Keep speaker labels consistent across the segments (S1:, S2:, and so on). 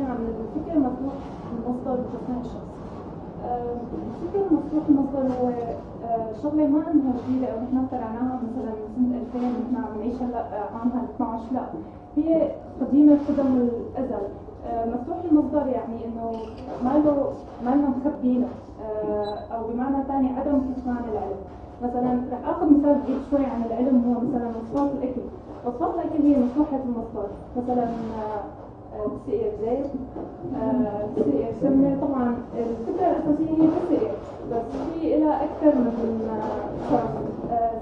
S1: شيء عن الفكر المفتوح المصدر لتصنيع الشخص. الفكر المفتوح المصدر هو شغلة ما انها جديدة او نحن اخترعناها مثلا من سنة 2000 نحن عم نعيش هلا عامها 12، لا هي قديمة قدم الأزل. مفتوح المصدر يعني انه ما لنا مخبينه، او بمعنى ثاني عدم كتمان العلم. مثلا رح اخذ مثال بعيد شوي عن العلم، هو مثلا وصفات الاكل. وصفات الاكل هي مفتوحة المصدر، مثلا تسقية زيت، تسقية سمنة. طبعا الفكرة الأساسية هي تسقية، بس في إلها أكثر من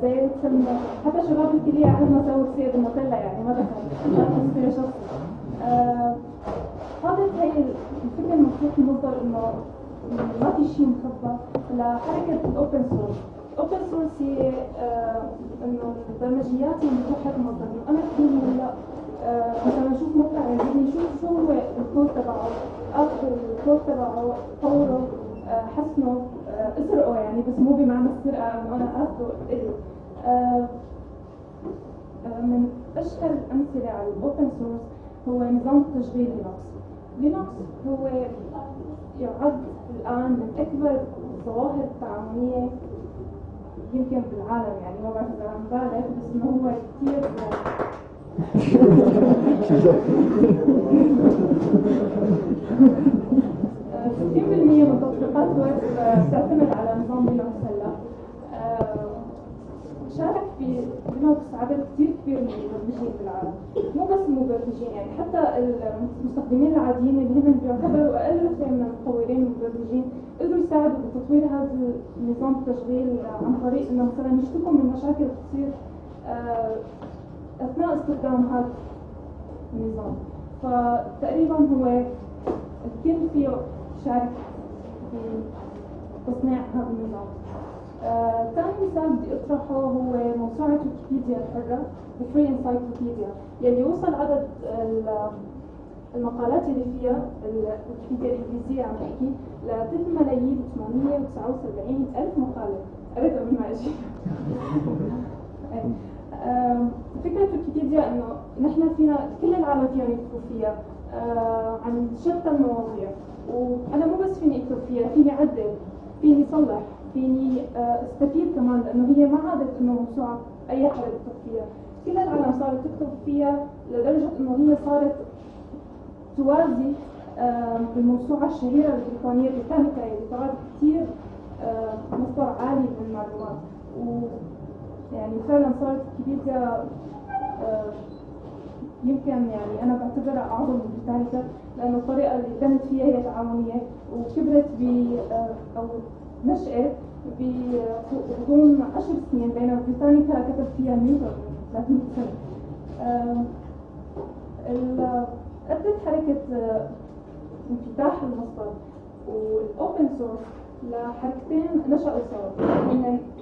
S1: زيت، سمنة. حتى شباب الكلية عندنا سووا تسقية بالنوتيلا، يعني ما دخل تسقية شخصي. هذا هي الفكرة المفتوح المصدر، إنه ما في شيء مخبى لحركة الأوبن سورس. الأوبن سورس هي إنه البرمجيات هي مفتوحة المصدر. أنا كثير هلا مثلا اشوف موقع يعجبني، شو هو الكود تبعه، اخذ الكود تبعه، طوره، حسنه، اسرقه، يعني بس مو بمعنى السرقه انه انا اخذه الي. من اشهر الامثله على الاوبن سورس هو نظام تشغيل لينكس. هو يعد الان من اكبر الظواهر التعاونيه يمكن بالعالم، يعني ما بعرف اذا عم بالغ، بس انه هو كثير 60% من تطبيقات الويب تعتمد على نظام لينكس هلا. شارك في لينكس عدد كثير كبير من المبرمجين بالعالم، مو بس المبرمجين، يعني حتى المستخدمين العاديين اللي هم بيعتبروا اقل من المطورين والمبرمجين قدروا يساعدوا بتطوير هذا النظام التشغيل عن طريق انه مثلا يشتكوا من مشاكل تصير اثناء استخدام هذا النظام. فتقريبا هو الكل فيه شارك في تصنيع هذا النظام. ثاني مثال بدي اطرحه هو موسوعة ويكيبيديا الحرة، فري انسايكلوبيديا، يلي وصل عدد المقالات اللي فيها الويكيبيديا الانجليزية عم تحكي ل 3,879,000 مقالة. قريت قبل ما اجي. فكرة ويكيبيديا انه نحن فينا كل العالم فينا يكتبوا فيها عن شتى المواضيع، وانا مو بس فيني اكتب فيها، فيني اعدل، فيني صلح، فيني استفيد كمان، لانه هي ما عادت انه موسوعة اي حدا يكتب فيها. كل العالم صارت تكتب فيها لدرجة انه هي صارت توازي بالموسوعة الشهيرة البريطانية البريطانيكا، اللي تعد كثير مصدر عالي من المعلومات. يعني فعلا صارت ويكيبيديا يمكن يعني أنا بعتبرها أعظم من بريطانيكا، لأنه الطريقة اللي تمت فيها هي تعاونية، وكبرت أو نشأت بغضون 10 سنين، بينما بريطانيكا كتب فيها نيوتن 300 سنة. أدت حركة انفتاح المصدر والأوبن سورس لحركتين نشأوا سوا،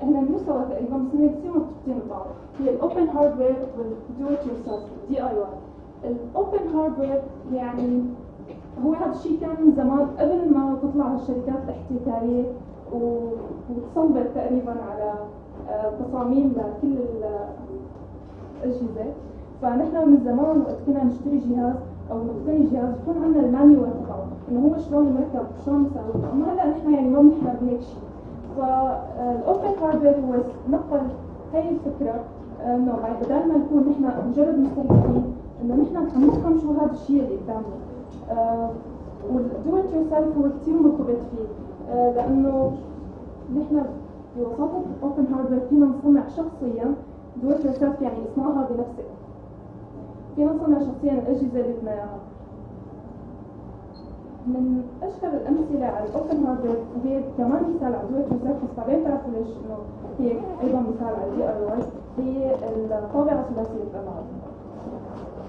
S1: هن مو سوا تقريبا، بس هن كثير مرتبطين ببعض. هي الأوبن هاردوير والدو إت يور سيلف DIY. الأوبن هاردوير يعني هو هذا الشيء كان من زمان قبل ما تطلع الشركات الاحتكارية وتصمم تقريبا على تصاميم لكل الأجهزة. فنحن من زمان وقت كنا نشتري جهاز او نقتني جهاز يكون عندنا المانيوال تبعه، انه هو شلون يركب، شلون يسوي. اما هلا نحن يعني ما بنحضر بهيك شيء. فالاوبن هاردوير هو نقل هي الفكره، انه بدل ما نكون نحن مجرد مستهلكين، انه نحن عم نفهم شو هذا الشيء اللي قدامنا. والدو ات يور سيلف هو كثير مرتبط فيه، لانه نحن بوساطه الاوبن هاردوير فينا نصنع شخصيا. دو ات يور سيلف يعني اصنعها-بنفسك. فينا نصنع شخصيا الأجهزة اللي بدنا إياها. من أشهر الأمثلة على الأوبن هاردوير، وهي كمان مثال على دو إت يور سيلف، بس بعدين تعرفوا ليش إنه هي أيضا مثال على DIY، هي الطابعة ثلاثية الأبعاد.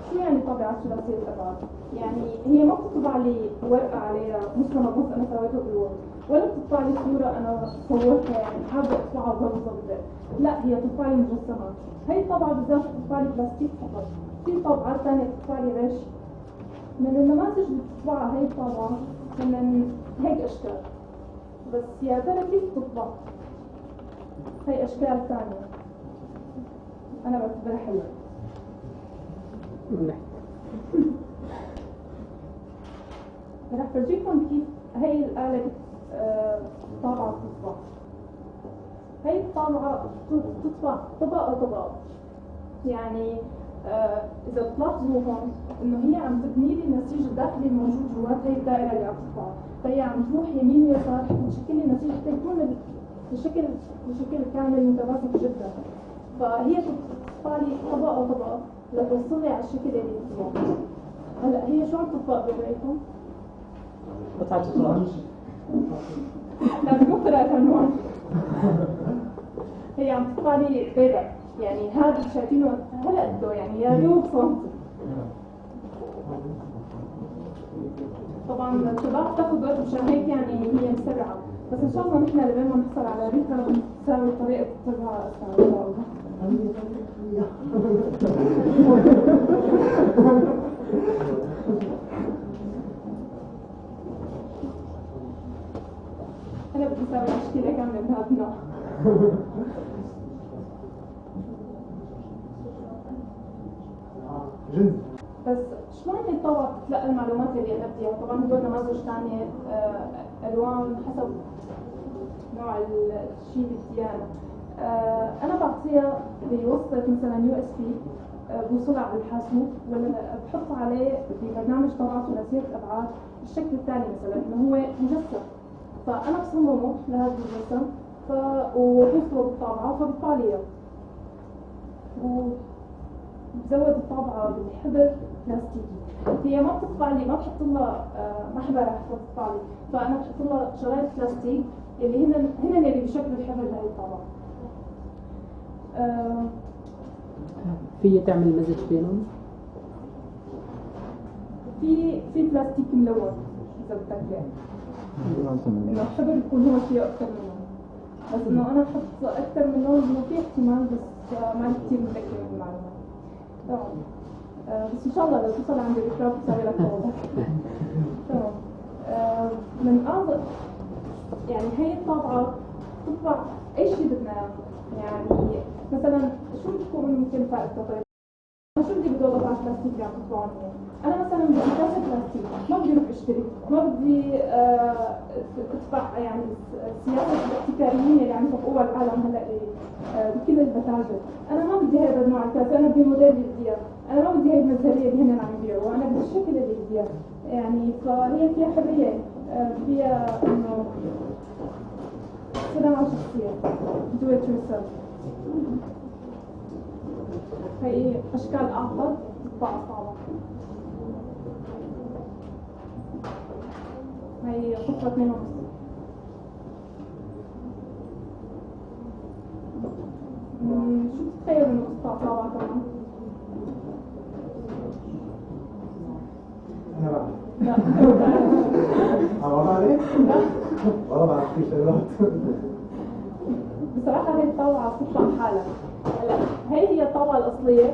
S1: شو يعني طابعة ثلاثية الأبعاد؟ يعني هي ما بتطبع لي ورقة عليها مستند نص أنا سويته بالوورد، ولا بتطبع لي صورة أنا صورتها يعني حابة أطبعها بالضبط، لا هي بتطبع لي مجسمات. هي الطابعة بالذات بتطبع لي بلاستيك فقط. في طابعات ثانية بتطبع لي غش. من النماذج اللي بتطبعها هي الطابعة من هيك أشكال، بس يا ترى كيف تطبع؟ هي أشكال ثانية أنا بعتبرها حلوة. رح فرجيكم كيف هي الآلة طابعة بتطبع. هي الطابعة بتطبع طبقة طبقة. يعني إذا بتلاحظوا هون إنه هي عم تبني لي النسيج الداخلي الموجود جوات هي الدائرة اللي عم تطبع، فهي عم تروح يمين ويسار بتشكل لي النسيج حتى يكون بشكل كامل متماسك جدا. فهي بتطبع لي طبقة طبقة لتوصل لي على الشكل اللي فيه. هلا هي شو عم تطبق برأيكم؟
S2: قطعة القرآن.
S1: لا مو قراءة عنوان. هي عم تطبع لي بيضة، يعني هذا اللي شايفينه هلا قده يعني يا دوب سنتي. طبعا الطباعة بتاخذ وقت مشان هيك يعني هي مسرعة، بس ان شاء الله نحن لبين ما نحصل على ريتها بنساوي طريقة طباعة اسرع ان شاء الله. أنا بدي أسوي تشكيلة كاملة من هذا النوع. بس شلون الطبعة بتتلقى المعلومات اللي أنا بديها؟ طبعا هدول نماذج ثانية ألوان حسب نوع الشيء اللي بديها. أنا بعطيها بوصلة مثلا USB بوصلها على الحاسوب، ولا بحط عليه ببرنامج طباعة-ثلاثية-ال الأبعاد الشكل الثاني مثلا إنه هو مجسم، فأنا بصممه لهذا المجسم وبوصله بالطابعة فبيطبع لي إياه. وبزود الطابعة بالحبر بلاستيكي. هي ما بتطبع لي، ما بحط لها محبرة حتى تطبع لي، فأنا بحط لها شرايط بلاستيك اللي هن اللي بيشكلوا الحبر لهي الطابعة.
S2: في تعمل مزج بينهم؟
S1: في بلاستيك ملون إذا بدك إياه. إنه الحبر يكون هو فيه أكثر من لون، بس إنه أنا أحط أكثر من لون إنه في احتمال، بس ما كثير متذكرة من المعلومات. تمام. بس إن شاء الله لو توصل عندي ذكرى بسوي لك واضح. تمام. من أعظم يعني هي الطابعة تطبع أي شيء بدنا إياه. يعني مثلا شو بتكون ممكن فائدتها؟ طيب شو بدي بدور قطعة بلاستيك اللي عم تطبعون هي؟ أنا مثلا بدي كاسة بلاستيك، ما بدي أروح أشتري، ما بدي أدفع يعني السياسة الابتكاريين اللي عم يطبقوها العالم هلا بكل البتاجر. أنا ما بدي هذا النوع الكاسة، أنا بدي الموديل اللي بدي إياه، أنا ما بدي هي المزهرية اللي هن عم يبيعوها، أنا بدي الشكل اللي بدي إياه. يعني فهي فيها حرية، فيها إنه صناعة شخصية do it yourself. هي أشكال أعقد تطبع صعبة. هي قطعة 2.5. شو تتخيل إنه تطبع صعبة كمان؟
S3: أنا بعرف.
S1: لا.
S3: ما بعرف؟
S1: لا.
S3: والله بعرف في شغلات.
S1: بصراحة هي الطابعة بتطلع حالها. هلا هي الطابعة الأصلية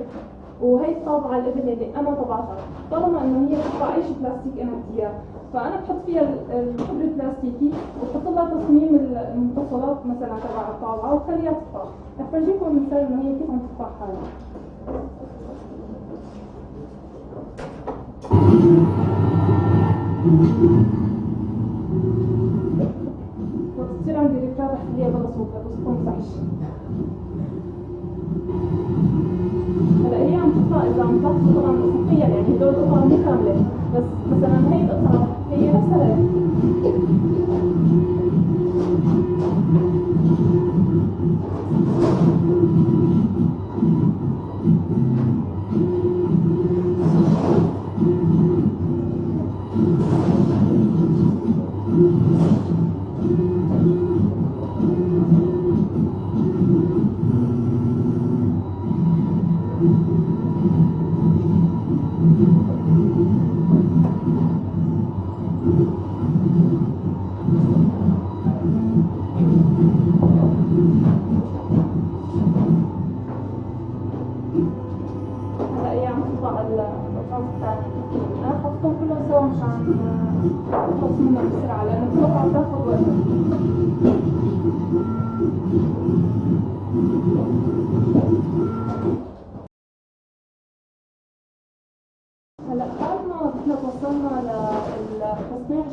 S1: وهي الطابعة الابن اللي أنا طبعتها، طالما إنه هي بتطبع أي شيء بلاستيك أنا بدي إياه، فأنا بحط فيها الحبر البلاستيكي وبحط لها تصميم المتصلات مثلا تبع الطابعة وخليها تطبع. رح فرجيكم مثال إنه هي كيف عم تطبع حالها. بتصير عندي ركاب تحلية بلا صوت بس تكون صحش. هلا هي عم تطلع إذا عم تلاحظوا طبعا أفقيا يعني هدول القطع مو كاملة، بس مثلا هي القطعة هي نفسها هيك.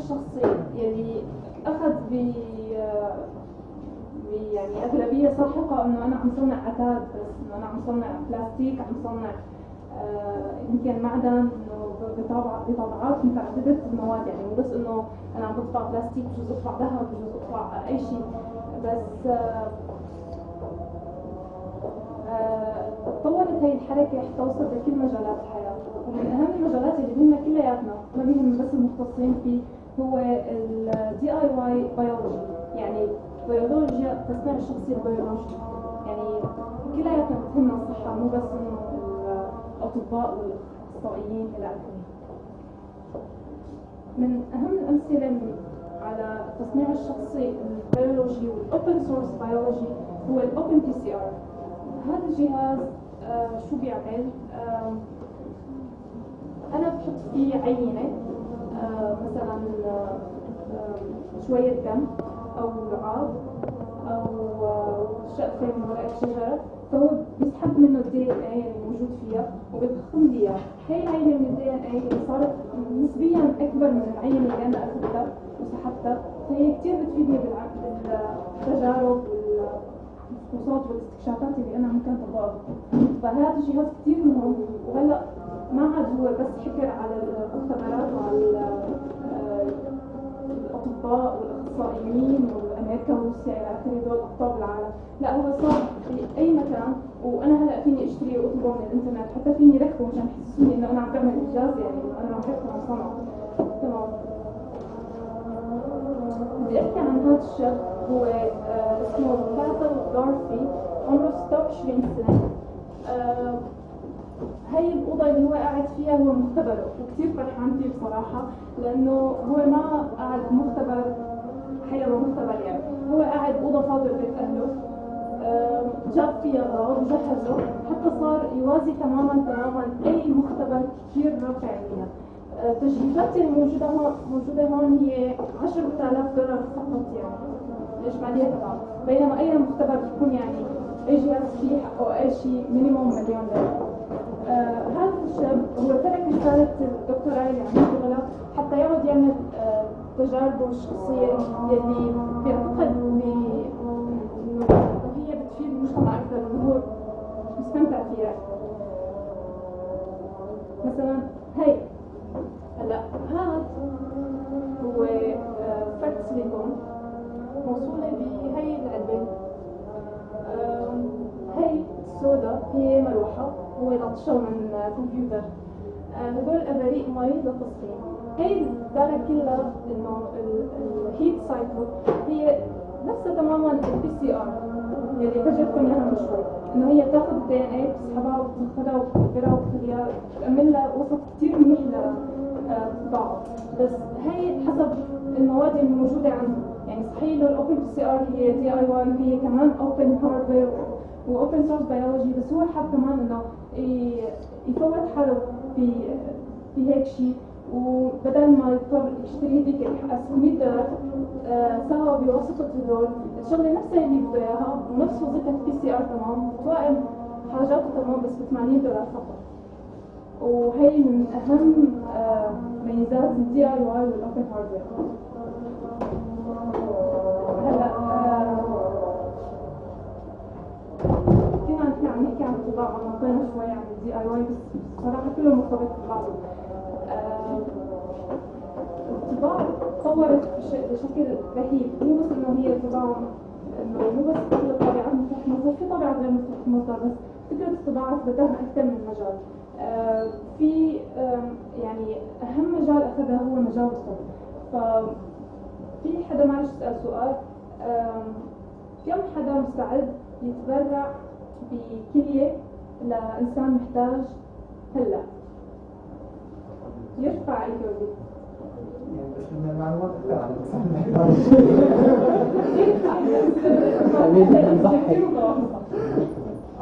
S1: الشخصي يلي أخذ يعني أغلبية ساحقة إنه أنا عم صنع عتاد، بس إنه أنا عم صنع بلاستيك، عم صنع يمكن معدن، إنه بطابعات متعددة المواد، يعني مو بس إنه أنا عم بطبع بلاستيك بجوز أطبع ذهب بجوز أطبع أي شيء. بس تطورت هاي الحركة حتى وصلت لكل مجالات الحياة، ومن أهم المجالات اللي بهمنا كلياتنا ما بيهم بس المختصين فيه هو ال DIY بيولوجي، يعني بيولوجيا تصنيع الشخصي البيولوجي. يعني كلياتنا بتهمنا الصحة، مو بس إنه الأطباء والأخصائيين إلى آخره. من أهم الأمثلة على التصنيع الشخصي البيولوجي والأوبن سورس بيولوجي هو الأوبن PCR. هذا الجهاز شو بيعمل؟ أنا بحط فيه عينة، مثلا شوية دم أو لعاب أو شقفة من ورقة شجرة، فهو بيسحب منه ال DNA اللي موجود فيها وبيضخم لي إياه. هي العينة من ال DNA اللي صارت نسبيا أكبر من العينة اللي أنا أخذتها وسحبتها، فهي كتير بتفيدني بالتجارب والفحوصات والاستكشافات اللي أنا ممكن أطبقها. فهذا الجهاز كتير مهم، وهلا ما عاد هو بس حكر على المختبرات وعلى الأطباء والأخصائيين وأمريكا وروسيا إلى آخره، دول أقطاب العالم، لا هو صار في أي مكان. وأنا هلا فيني أشتري وأطلبه من الإنترنت، حتى فيني ركبه مشان يحسسوني إنه أنا عم بعمل إنجاز، يعني إنه أنا عم ركبه عم صنعه. تمام. بدي أحكي عن هذا الشاب، هو اسمه دارثي، عمره 26 سنة. هاي الأوضة اللي هو قاعد فيها هو مختبره، وكتير فرحان فيه بصراحة، لأنه هو ما قاعد مختبر حيا مختبر، يعني هو قاعد أوضة فاضية ببيت أهله، جاب فيها غراض وجهزه حتى صار يوازي تماما أي مختبر كتير رافع عليها. التجهيزات اللي موجودة هون هي 10,000 دولار فقط، يعني الإجمالية تبعه، بينما أي مختبر بيكون يعني أي جهاز فيه حقه أي شيء مينيموم $1,000,000. هذا الشاب هو ترك رسالة الدكتوراه اللي عم يشتغلها حتى يقعد يعمل تجاربه الشخصية اللي بيعتقد إنه هي بتفيد المجتمع أكثر، وهو مستمتع فيها. مثلا هي هلا هذا هو فرد سيليكون موصولة بهي العلبة. هي السوداء هي مروحة، هو لطشة من كمبيوتر. هدول أباريق مي للتصفية. هي الدارة كلها إنه الهيت سايكل هي نفسها تماما الPCR اللي فجرتكم إياها من شوي، إنه هي تاخذ DNA بتسحبها وبتاخذها وبتكبرها وبتخليها بتعمل لها وسط كتير منيح للطباعة. بس هي حسب المواد اللي موجودة عندهم، يعني صحيح إنه الأوبن PCR هي DIY، هي كمان أوبن هاردوير وأوبن سورس بيولوجي، بس هو حاب كمان إنه يفوت حاله في هيك شيء، وبدل ما يضطر يشتري هذيك $600 سوا بواسطة هدول الشغلة نفسها اللي بده إياها ونفس وظيفة PCR تمام، بتوائم حاجاته تمام، بس $80 فقط. وهي من أهم ميزات ال DIY والأوبن هاردوير. هلا كنا عم نحكي عن الطباعة، نطينا شوي عن ال DIY، بس صراحة كله مرتبط ببعضه. الطباعة تطورت بشكل رهيب، مو بس إنه هي الطباعة، إنه مو بس كل الطابعات مفتوحة مصدر، في طابعات غير مفتوحة مصدر، بس فكرة الطباعة بدها أكثر من مجال. في يعني أهم مجال أخذها هو مجال الطب. ففي حدا معلش يسأل سؤال، كم حدا مستعد يتبرع بكلية لإنسان محتاج هلا؟ يرفع ايده.
S3: بس من المعلومات أكثر عن
S2: نضحك.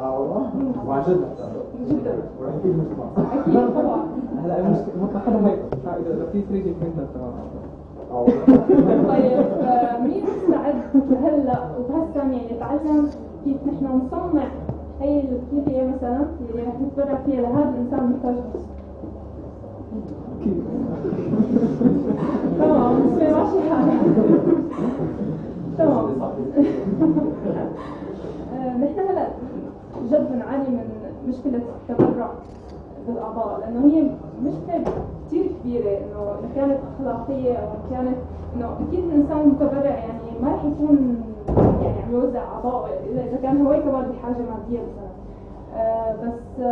S3: والله وعن جد
S1: جدا
S3: وأكيد مش صح.
S1: أكيد طبعا.
S4: هلا مطلع حدا ما يقطع إذا في 3D printer تمام.
S1: طيب مين مستعد هلا وبهالثانية يتعلم كيف نحن نصنع هي الكيفية مثلا اللي رح نتبرع فيها لهذا الإنسان محتاج؟ تمام. ماشي حالي. تمام. نحن هلا جد بنعاني من مشكلة التبرع بالأعضاء، لأنه هي مشكلة كثير كبيرة، إنه إن كانت أخلاقية أو إن كانت إنه أكيد الإنسان المتبرع يعني ما رح يكون يعني عم يوزع أعضاء إذا كان هو كمان بحاجة مادية مثلا. بس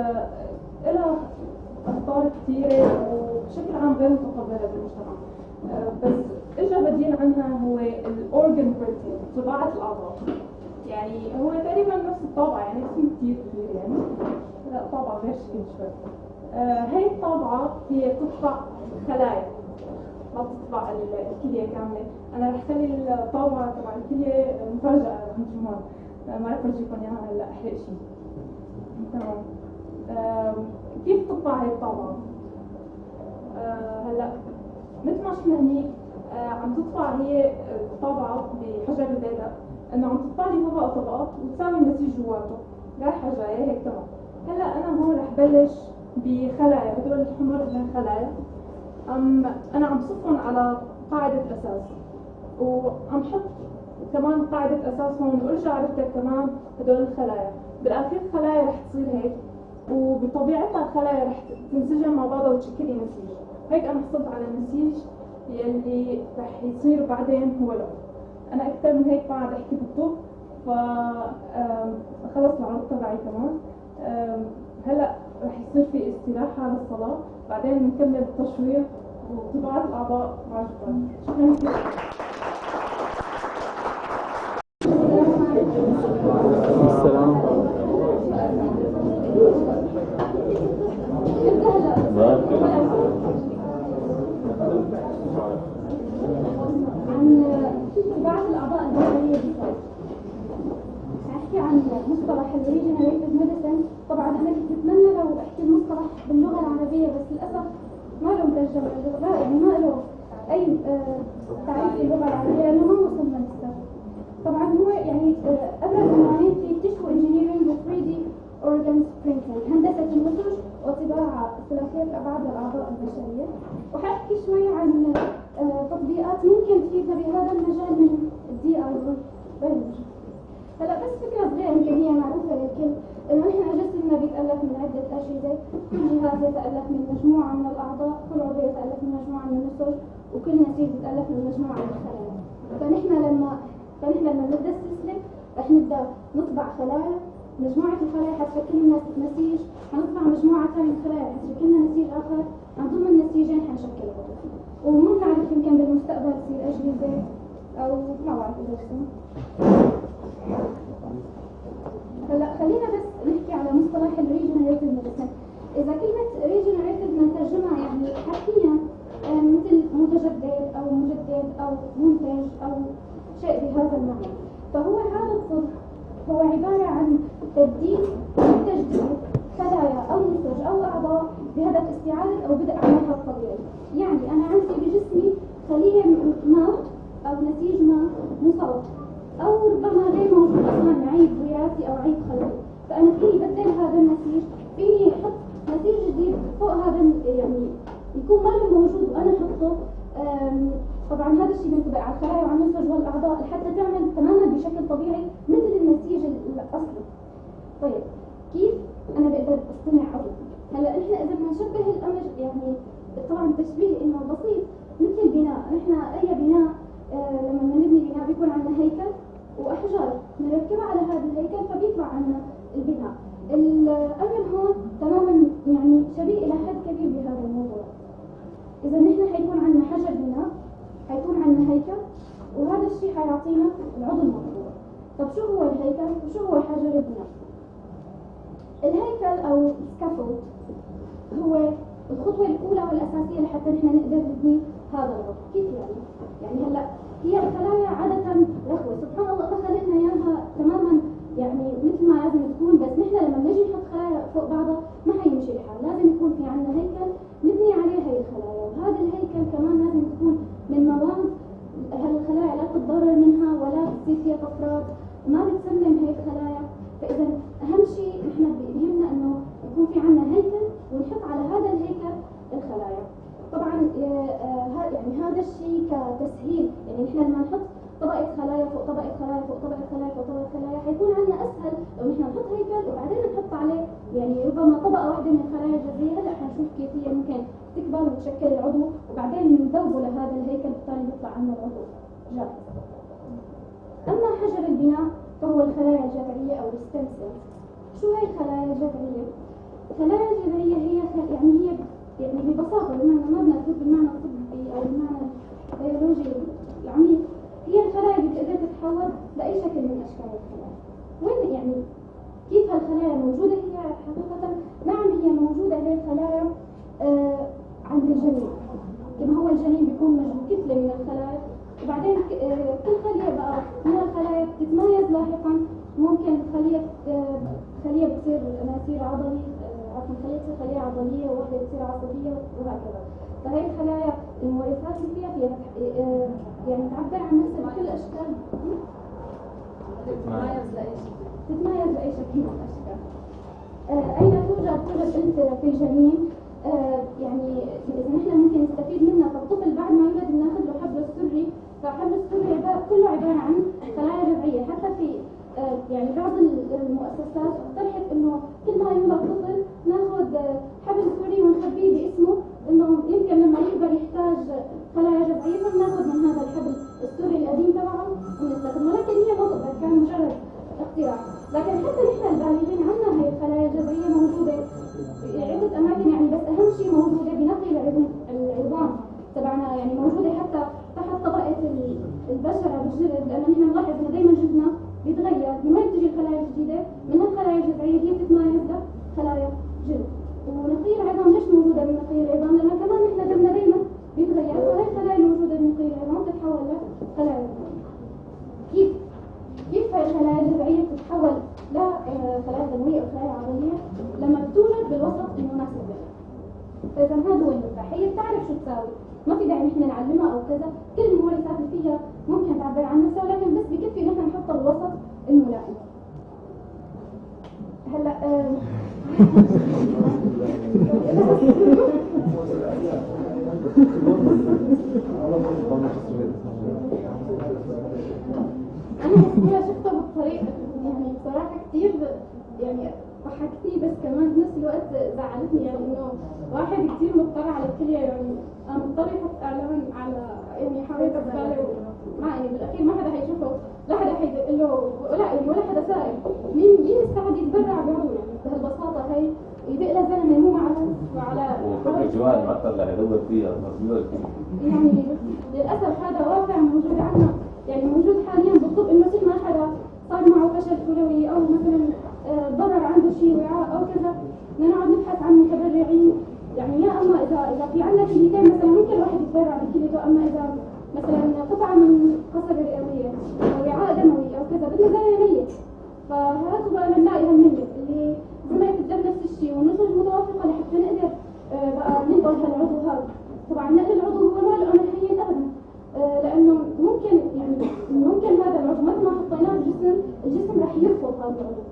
S1: إلها أخطار كثيرة وبشكل عام غير متقبلة بالمجتمع. بس إجا بديل عنها هو الأورجن بروتين، طباعة الأعضاء. يعني هو تقريبا نفس الطابعة، يعني اسم كثير كبير يعني. لا طابعة غير شكل شوي. هي الطابعة هي بتطبع خلايا، ما بتطبع الكلية كاملة. أنا رح خلي الطابعة تبع الكلية مفاجأة عند جمان، ما رح أرجيكم إياها هلا أحرق شيء. تمام. كيف تطبع هي الطابعة؟ هلا مثل ما شفنا هنيك عم تطبع هي الطابعة بحجر البيضاء، انه عم تطبع لي طبقات وتساوي النسيج جواته رايحة جاية هيك. تمام. هلا انا هون رح بلش بخلايا، هدول الحمر من خلايا انا عم صفهم على قاعدة اساس، وعم حط كمان قاعدة اساس هون وارجع ارتب كمان هدول الخلايا. بالاخير خلايا رح تصير هيك، وبطبيعتها الخلايا رح تنسجم مع بعضها وتشكل لي نسيج. هيك انا حصلت على النسيج يلي رح يصير بعدين هو لون. انا اكثر من هيك بعد احكي بالطب، خلص العرض تبعي كمان. هلا رح يصير في استراحة للصلاة، بعدين نكمل التشويق وطباعة الأعضاء مع جبال. شكرا كثير.
S2: السلام.
S5: عن طباعة الأعضاء البشرية بالذات. أحكي عن مصطلح الريجنريتيف ميديسن. طبعا أنا كنت أتمنى لو أحكي المصطلح باللغة العربية، بس للأسف ما له ترجمة، لا يعني ما له أي تعريف باللغة العربية لأنه ما وصلنا لسه. طبعا هو يعني أبرز عنوانين في تيشو انجينيرينج و 3D organ printing، هندسة النسج وطباعة ثلاثية الأبعاد للأعضاء البشرية. وحأحكي شوي عن تطبيقات ممكن تفيدنا بهذا المجال من البيولوجيا. هلا بس فكرة صغيرة يمكن هي معروفة للكل، إنه نحن جسمنا بيتألف من عدة أجهزة، كل جهاز يتألف من مجموعة من الأعضاء، كل عضو يتألف من مجموعة من النسج، وكل نسيج يتألف من مجموعة من الخلايا. فنحن لما نبدأ السلسلة رح نبدأ نطبع خلايا، مجموعة الخلايا حتشكل لنا نسيج، حنطبع مجموعة ثانية من الخلايا حتشكل لنا نسيج آخر، عن ضمن النسيجين حنشكل عضو. وما بنعرف يمكن بالمستقبل تصير أجهزة أو ما بعرف إذا شو. هلا خلينا بس نحكي على مصطلح الريجنريتيف ميديسن. إذا كلمة ريجنريتيف بنترجمها يعني حرفيا مثل متجدد أو مجدد أو منتج أو شيء بهذا المعنى. فهو هذا الطب هو عبارة عن تبديل وتجديد خلايا أو نسج أو أعضاء بهدف استعادة أو بدء عملها الطبيعي. يعني أنا عندي بجسمي خلية ما أو نسيج ما مصاب أو ربما غير موجود أصلاً، عيب وراثي أو عيب خلقي، فأنا فيني بدل هذا النسيج، فيني أحط نسيج جديد فوق هذا يعني يكون ما له موجود وأنا أحطه. طبعاً هذا الشيء بينطبق على الخلايا وعلى النسج والأعضاء لحتى تعمل تماماً بشكل طبيعي مثل النسيج الأصلي. طيب كيف أنا بقدر أصنع عضو؟ هلا إحنا إذا بدنا نشبه الأمر يعني طبعاً التشبيه إنه بسيط مثل البناء. نحن أي بناء لما نبني بناء بيكون عندنا هيكل وأحجار نركبها على هذا الهيكل فبيطلع عندنا البناء. الأمر هون تماماً يعني شبيه إلى حد كبير بهذا الموضوع. إذا نحن حيكون عندنا حجر بناء، حيكون عندنا هيكل، وهذا الشيء حيعطينا العضو المطلوب. طب شو هو الهيكل وشو هو حجر البناء؟ الهيكل أو scaffold هو الخطوة الأولى والأساسية لحتى نحن نقدر نبني هذا العضو. كيف يعني؟ يعني هلا هي الخلايا عادة رخوة، سبحان الله الله خلقنا إياها تماما يعني مثل ما لازم تكون، بس نحن لما نجي نحط خلايا فوق بعضها ما حيمشي الحال، لازم يكون في عندنا هيكل نبني عليه هي الخلايا، وهذا الهيكل كمان لازم تكون من مواد هالخلايا لا تتضرر منها ولا تصير فيها طفرات وما بتسمم هي الخلايا. فإذا أهم شيء نحن بيهمنا إنه يكون في عندنا هيكل ونحط على هذا الهيكل الخلايا. طبعا يعني هذا الشيء كتسهيل، يعني نحن لما نحط طبقة خلايا فوق طبقة خلايا فوق طبقة خلايا فوق طبقة خلايا حيكون عندنا أسهل لو نحن نحط هيكل وبعدين نحط عليه يعني ربما طبقة واحدة من الخلايا الجذرية. هلا حنشوف كيفية ممكن تكبر وتشكل العضو وبعدين نذوبه لهذا الهيكل بالتالي بيطلع عنا العضو جاهز. أما حجر البناء فهو الخلايا الجذرية أو الستيم سيلز. شو هي الخلايا الجذرية؟ الخلايا الجذرية هي يعني ببساطة بمعنى ما بناخذ بالمعنى الطبي أو المعنى البيولوجي العميق، هي الخلايا اللي بتقدر تتحول لأي شكل من أشكال الخلايا. وين يعني كيف هالخلايا موجودة؟ هي حقيقة نعم هي موجودة، هي الخلايا عند الجنين. كما هو الجنين بيكون مجموع كتلة من الخلايا وبعدين كل خلية بقى من الخلايا بتتميز لاحقا. ممكن خلية بتصير مسير عضلي، خلية تصير خلية عضلية وواحدة بتصير عصبية وهكذا. فهي الخلايا المورثات اللي فيها يعني تعبر عن نفسها بكل الأشكال، تتميز لأي شكل من الأشكال. أين توجد في الجنين؟ يعني إذا نحن ممكن نستفيد منها. فالطفل بعد ما يولد بناخذ له حبل السري، فحبل السري كله عبارة عن خلايا جذرية. حتى في يعني بعض المؤسسات اقترحت انه كل ما يولد طفل ناخذ حبل سوري ونخبيه باسمه، انه يمكن لما يكبر يحتاج خلايا جذرية فناخذ من هذا الحبل السوري القديم تبعه ونستخدمه. لكن هي ما تقدر، كان مجرد اختراع. لكن حتى نحن البالغين عندنا هي الخلايا الجذرية موجودة في عدة اماكن، يعني بس اهم شيء موجودة بنقي العظام تبعنا، يعني موجودة حتى تحت طبقة البشرة بالجلد، لأنه نحن نلاحظ إنه دائما جلدنا بيتغير. من وين بتجي الخلايا الجديدة؟ من هالخلايا الجذرية هي بتتميز خلايا جلد. ونقي العظام ليش موجودة بنقي العظام؟ لأنه كمان نحن دمنا دائما بيتغير، فهي الخلايا الموجودة بنقي العظام تتحول لخلايا جذرية. كيف هاي الخلايا الجذرية بتتحول لخلايا دموية أو خلايا عضلية؟ لما بتوجد بالوسط المناسب لها. فإذا هذا هو المفتاح، هي بتعرف شو تساوي، ما في داعي نحن نعلمها او كذا. كل المورثات اللي فيها ممكن تعبر عن نفسها، ولكن بس بكفي نحن نحطها بالوسط الملائم. هلا انا شفتها بالطريق يعني بصراحه كثير يعني ضحكتني، بس كمان بنفس الوقت زعلتني. يعني انه واحد كثير مضطر على الكلية، يعني انا مضطر يحط اعلان على يعني حاولت ابالغ ما يعني بالاخير ما حدا حيشوفه، لا حدا حيقول له ولا حدا سائل مين يستعد يتبرع بعضو. يعني بهالبساطه هي يدق له زلمه مو على
S6: الجوال ما طلع يدور فيها
S5: يعني للاسف هذا واقع موجود عندنا، يعني موجود حاليا بالطب انه كل ما حدا صار معه فشل كلوي او مثلا ضرر عنده شيء وعاء او كذا نقعد نبحث عن متبرعين. يعني يا اما اذا في عندنا كليتين مثلا ممكن الواحد يتبرع بكليته، اما اذا مثلا قطعه من قصبه رئويه او وعاء دموي او كذا بدنا زلمه ميت، فهاتوا بقى نلاقي هالميت اللي زلمه الدم نفس الشيء والنسج متوافقه لحتى نقدر بقى ننقل هالعضو هذا. طبعا نقل العضو هو ما له ميت ابدا، لانه ممكن هذا العضو مثل ما حطيناه الجسم رح يرفض هذا العضو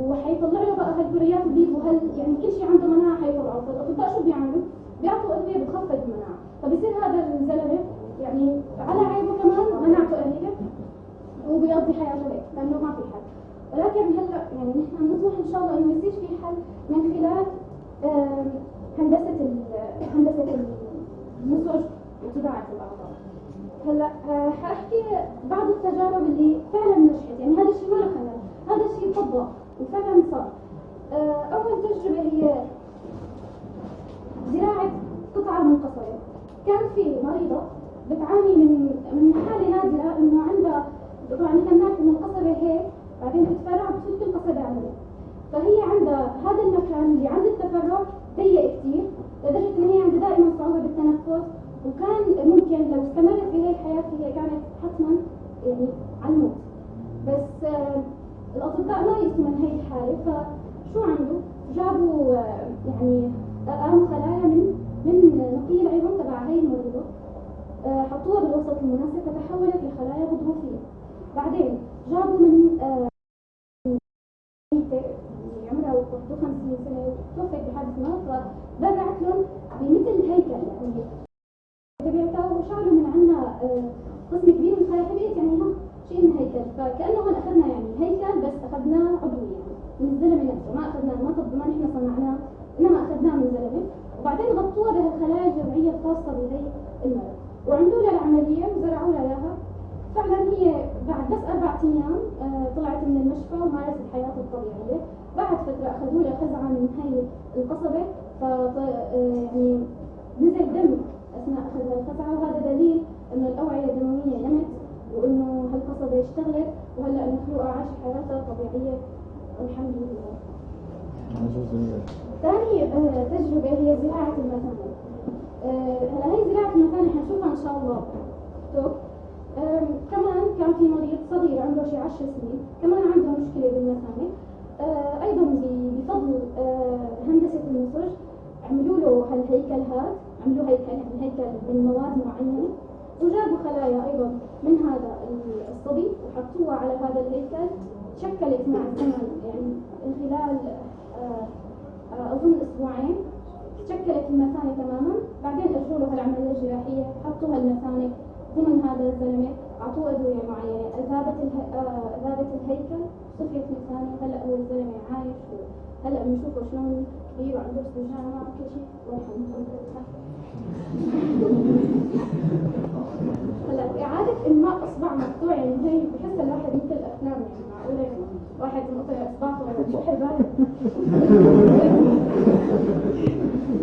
S5: وحيطلع له بقى هالكريات البيض يعني كل شيء عنده مناعه حيطلعه. فالاطباء شو بيعملوا؟ بيعطوا ادويه بتخفض المناعه، فبصير هذا الزلمه يعني على عيبه كمان مناعته قليله وبيقضي حياته هيك لانه ما في حل. ولكن هلا يعني نحن نطمح ان شاء الله انه يصير في حل من خلال هندسه النسج وطباعه الاعضاء. هلا حاحكي بعض التجارب اللي فعلا نجحت، يعني هذا الشيء ما له خلل، هذا الشيء طبق وفعلا صار. اول تجربه هي زراعه قطعه منقصره. كان في مريضه بتعاني من حاله نادره انه عندها، طبعا نحن بنعرف انه القصبه هيك بعدين تتفرع بتصير كل قصبه عندها، فهي عندها هذا المكان اللي عند التفرع ضيق كثير لدرجه ان هي عندها دائما صعوبه بالتنفس، وكان ممكن لو استمرت في هي الحياه هي كانت حتما يعني على الموت. بس الاطباء ما يسموا من هي الحاله، فشو عملوا؟ جابوا يعني قاموا خلايا من نقي العظام تبع هي المريضه، حطوها بالوسط المناسب فتحولت لخلايا غضروفيه. بعدين جابوا من عمرها 51 سنه توفت بحادث مرض، فبرعت لهم بمثل هيكل يعني وشغلوا من عنا قسم كبير من خلايا حبيت يعني هم شيء هيكل، فكأنه هون أخذنا يعني هيكل بس أخذناه عضوي يعني من الزلمة نفسه، ما أخذناه ما نحن صنعناه، إنما أخذناه من زلمة وبعدين غطوها بهالخلايا الجذعية الخاصة بهي المرض وعملوا لها العملية وزرعوا لها إياها. فعلا هي بعد بس 4 أيام طلعت من المشفى ومارست الحياة الطبيعية. بعد فترة أخذوا لها خزعة من هي القصبة يعني نزل دم أثناء أخذ الخزعة، وهذا دليل إنه الأوعية الدموية نمت وإنه هالقصبة اشتغلت وهلا المخلوقة عاشت حياتها طبيعية والحمد لله. ثاني تجربة هي زراعة المثانة. هلا هي زراعة المثانة حنشوفها إن شاء الله. كمان كان في مريض صغير عمره شي 10 سنين كمان عنده مشكلة بالمثانة. أيضا بفضل هندسة النسج عملوا له هالهيكل هذا، عملوا هيكل من مواد معينة وجابوا خلايا أيضا من هذا الصبي وحطوها على هذا الهيكل. شكلت مع الزمن يعني خلال أظن 2 أسبوعين شكلت المثانة تماما. بعدين أجروا له العملية الجراحية، حطوا هالمثانة ضمن هذا الزلمة، أعطوه أدوية معينة، ذابت الهيكل، صفيت مثانة، وهلأ هو الزلمة عايش وهلأ بنشوفه شلون كبير وعنده استرجاع مع كل شيء والحمد لله. هلا إعادة إنماء إصبع مقطوع يعني هي بحس الواحد مثل الأفلام يعني معقولة واحد مقطع إصبعه ولا شو حبايب.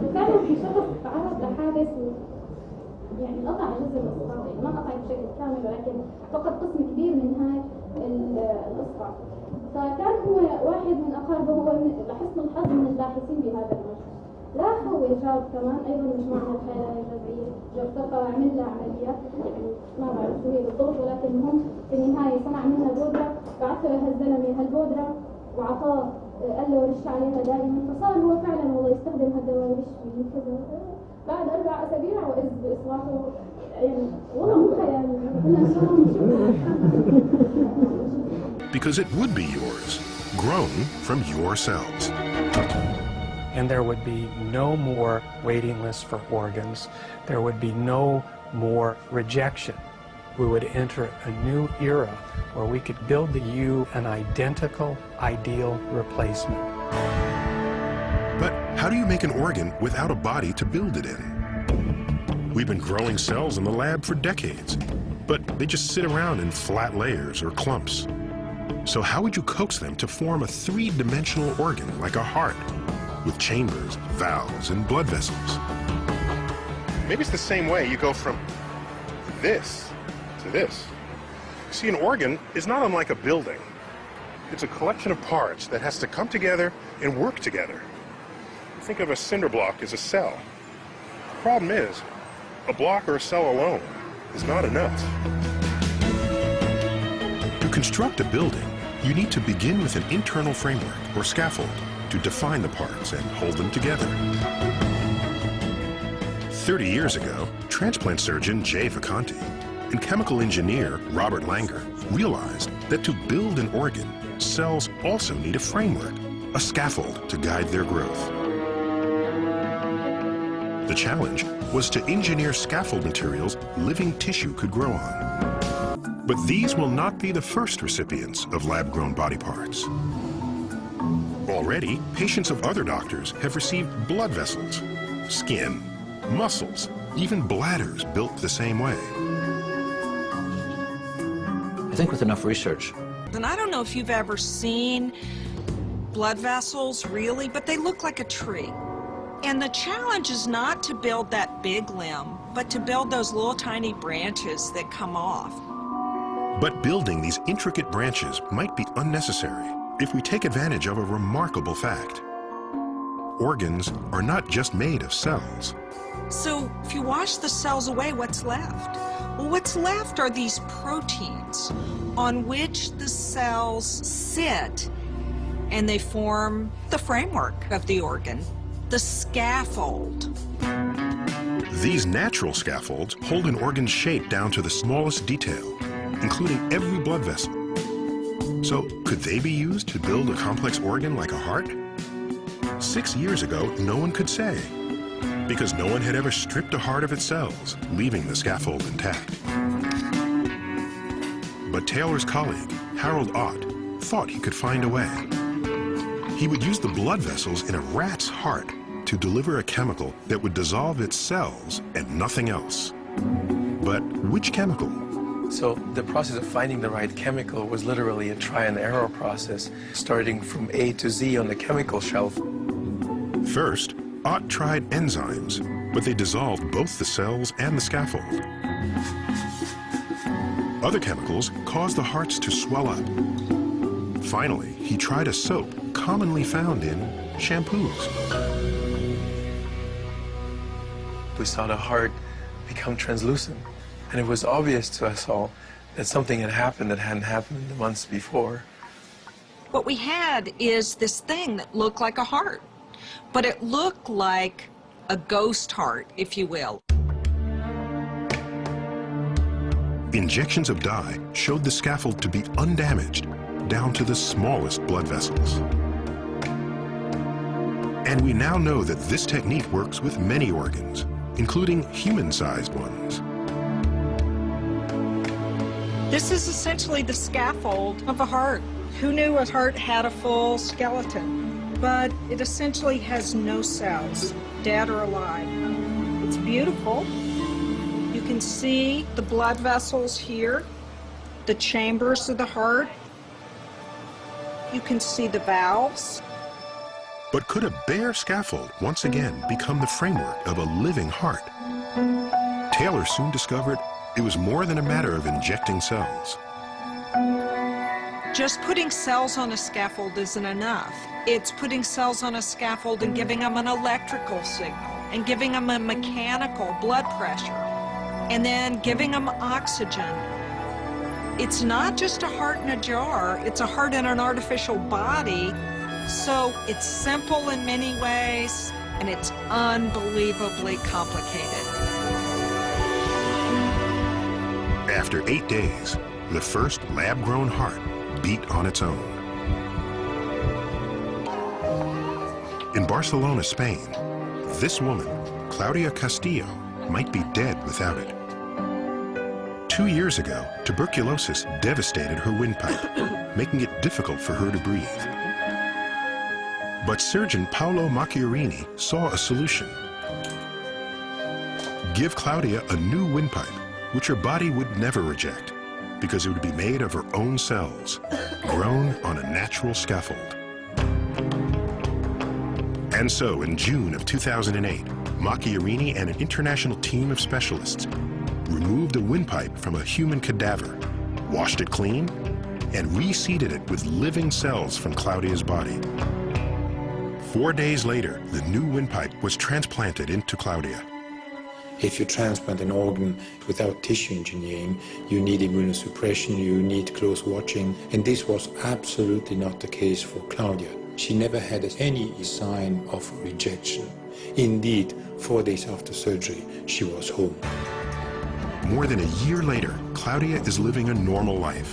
S5: وكان في شخص تعرض لحادث يعني قطع جزء الإصبع، يعني ما قطع بشكل كامل ولكن فقد قسم كبير من هاي الإصبع. فكان هو واحد من أقاربه، هو لحسن الحظ من الباحثين بهذا المجال. لا هو جاب كمان أيضا مجموعة الخلايا الجذعية، جاب عمل لها عمليات يعني ما بعرف شو هي بالضبط، ولكن هم في النهاية صنع منها بودرة، بعث له هالزلمة هالبودرة وعطاه قال له رش عليها دائما، فصار هو فعلا والله يستخدم هالدواء يرش فيه كذا. بعد 4 أسابيع وإذ بإصبعه يعني والله مو خيال.
S7: Because it would be yours, grown from your cells.
S8: And there would be no more waiting lists for organs. There would be no more rejection. We would enter a new era where we could build you an identical, ideal replacement.
S7: But how do you make an organ without a body to build it in? We've been growing cells in the lab for decades, but they just sit around in flat layers or clumps. So how would you coax them to form a 3-dimensional organ like a heart, with chambers, valves, and blood vessels? Maybe it's the same way you go from this to this. See, an organ is not unlike a building. It's a collection of parts that has to come together and work together. Think of a cinder block as a cell. The problem is, a block or a cell alone is not enough. To construct a building, you need to begin with an internal framework or scaffold to define the parts and hold them together. 30 years ago, transplant surgeon Jay Vacanti and chemical engineer Robert Langer realized that to build an organ, cells also need a framework, a scaffold to guide their growth. The challenge was to engineer scaffold materials living tissue could grow on. But these will not be the first recipients of lab-grown body parts. Already, patients of other doctors have received blood vessels, skin, muscles, even bladders built the same way.
S9: I think with enough research.
S10: And I don't know if you've ever seen blood vessels, really, but they look like a tree. And the challenge is not to build that big limb, but to build those little tiny branches that come off.
S7: But building these intricate branches might be unnecessary if we take advantage of a remarkable fact. Organs are not just made of cells.
S10: So if you wash the cells away, what's left? Well, what's left are these proteins on which the cells sit, and they form the framework of the organ, the scaffold.
S7: These natural scaffolds hold an organ's shape down to the smallest detail, including every blood vessel. So, could they be used to build a complex organ like a heart? 6 years ago, no one could say. because no one had ever stripped a heart of its cells, leaving the scaffold intact. But Taylor's colleague, Harold Ott, thought he could find a way. He would use the blood vessels in a rat's heart to deliver a chemical that would dissolve its cells and nothing else. But which chemical?
S11: So the process of finding the right chemical was literally a try and error process, starting from A to Z on the chemical shelf.
S7: First, Ott tried enzymes, but they dissolved both the cells and the scaffold. Other chemicals caused the hearts to swell up. Finally, he tried a soap commonly found in shampoos.
S11: We saw the heart become translucent, and it was obvious to us all that something had happened that hadn't happened in the months before.
S10: What we had is this thing that looked like a heart, but it looked like a ghost heart, if you will.
S7: Injections of dye showed the scaffold to be undamaged down to the smallest blood vessels. And we now know that this technique works with many organs, including human-sized ones.
S10: This is essentially the scaffold of a heart. Who knew a heart had a full skeleton? But it essentially has no cells, dead or alive. It's beautiful. You can see the blood vessels here, the chambers of the heart. You can see the valves.
S7: But could a bare scaffold once again become the framework of a living heart? Taylor soon discovered it was more than a matter of injecting cells.
S10: Just putting cells on a scaffold isn't enough. It's putting cells on a scaffold and giving them an electrical signal, and giving them a mechanical blood pressure, and then giving them oxygen. It's not just a heart in a jar, it's a heart in an artificial body. So it's simple in many ways, and it's unbelievably complicated.
S7: After 8 days, the first lab-grown heart beat on its own. In Barcelona, Spain, this woman, Claudia Castillo, might be dead without it. 2 years ago, tuberculosis devastated her windpipe, making it difficult for her to breathe. But surgeon Paolo Macchiarini saw a solution. Give Claudia a new windpipe, which her body would never reject, because it would be made of her own cells, grown on a natural scaffold. And so, in June of 2008, Macchiarini and an international team of specialists removed a windpipe from a human cadaver, washed it clean, and reseeded it with living cells from Claudia's body. 4 days later, the new windpipe was transplanted into Claudia.
S12: If you transplant an organ without tissue engineering, you need immunosuppression, you need close watching, and this was absolutely not the case for Claudia. She never had any sign of rejection. Indeed, 4 days after surgery, she was home.
S7: More than a year later, Claudia is living a normal life,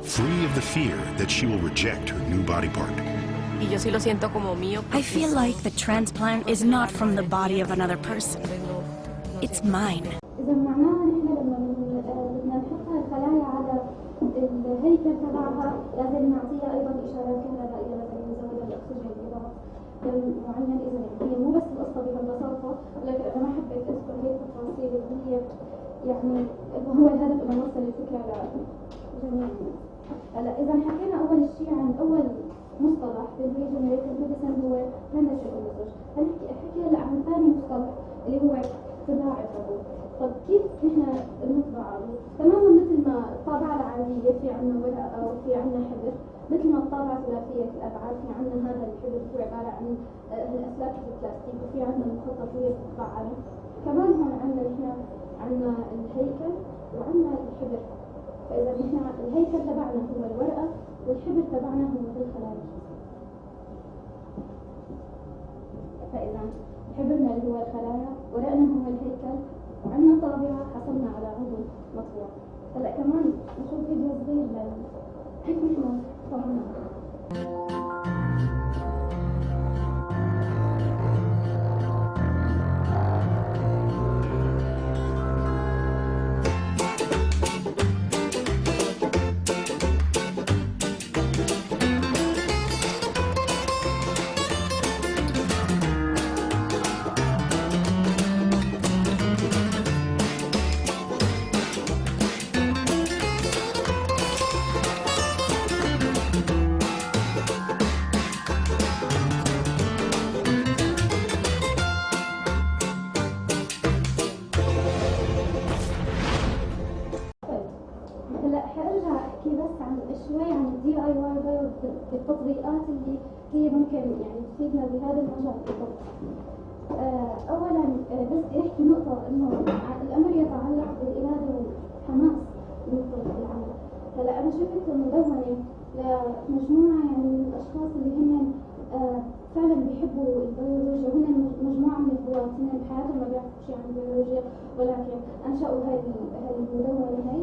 S7: free of the fear that she will reject her new body part.
S13: I feel like the transplant is not from the body of another person. It's mine.
S5: إذا معناها نحن لما بدنا نحط الخلايا على الهيكل تبعها لازم نعطيها أيضا إشارات كهربائية مثلا نزود الأكسجين بضغط معين. إذا هي مو بس القصة بهالبساطة، ولكن أنا ما حبيت أذكر هيك التفاصيل اللي هي يعني هو الهدف إنه نوصل الفكرة لجميع الناس. هلا إذا حكينا أول شيء عن أول مصطلح في الريجنريتيف ميديسن هو هنشئولوجي. هنحكي هلا عن ثاني مصطلح اللي هو طباعة الربوط. طب كيف نحن بنطبع؟ تماما مثل ما الطابعة العادية في عندنا ورقة وفي عندنا حبر، مثل ما الطابعة ثلاثية الأبعاد في عندنا هذا الحبر هو عبارة عن الأسلاك البلاستيك، وفي عندنا المخططية المفعلة. كمان هون عندنا نحن عندنا الهيكل وعندنا الحبر. فإذا نحن الهيكل تبعنا هو الورقة والحبر تبعنا هو الخلايا. فإذا حبرنا اللي هو الخلايا، ورقنا هو الهيكل، وعندنا طابعة حصلنا على عضو مطبوع. هلا كمان نشوف فيديو صغير هيك نحن طبعنا. احكي بس عن شوي عن DIY بالتطبيقات اللي هي ممكن يعني تفيدنا بهذا المجال بالضبط. اولا بس بدي احكي نقطه انه الامر يتعلق بالاراده والحماس بالعمل. هلا انا شفت مدونه لمجموعه يعني من الاشخاص اللي هن فعلا بيحبوا البيولوجيا، هن مجموعه من الهواة هن بحياتهم ما بيعرفوا شيء عن البيولوجيا، ولكن انشأوا هاي المدونه هي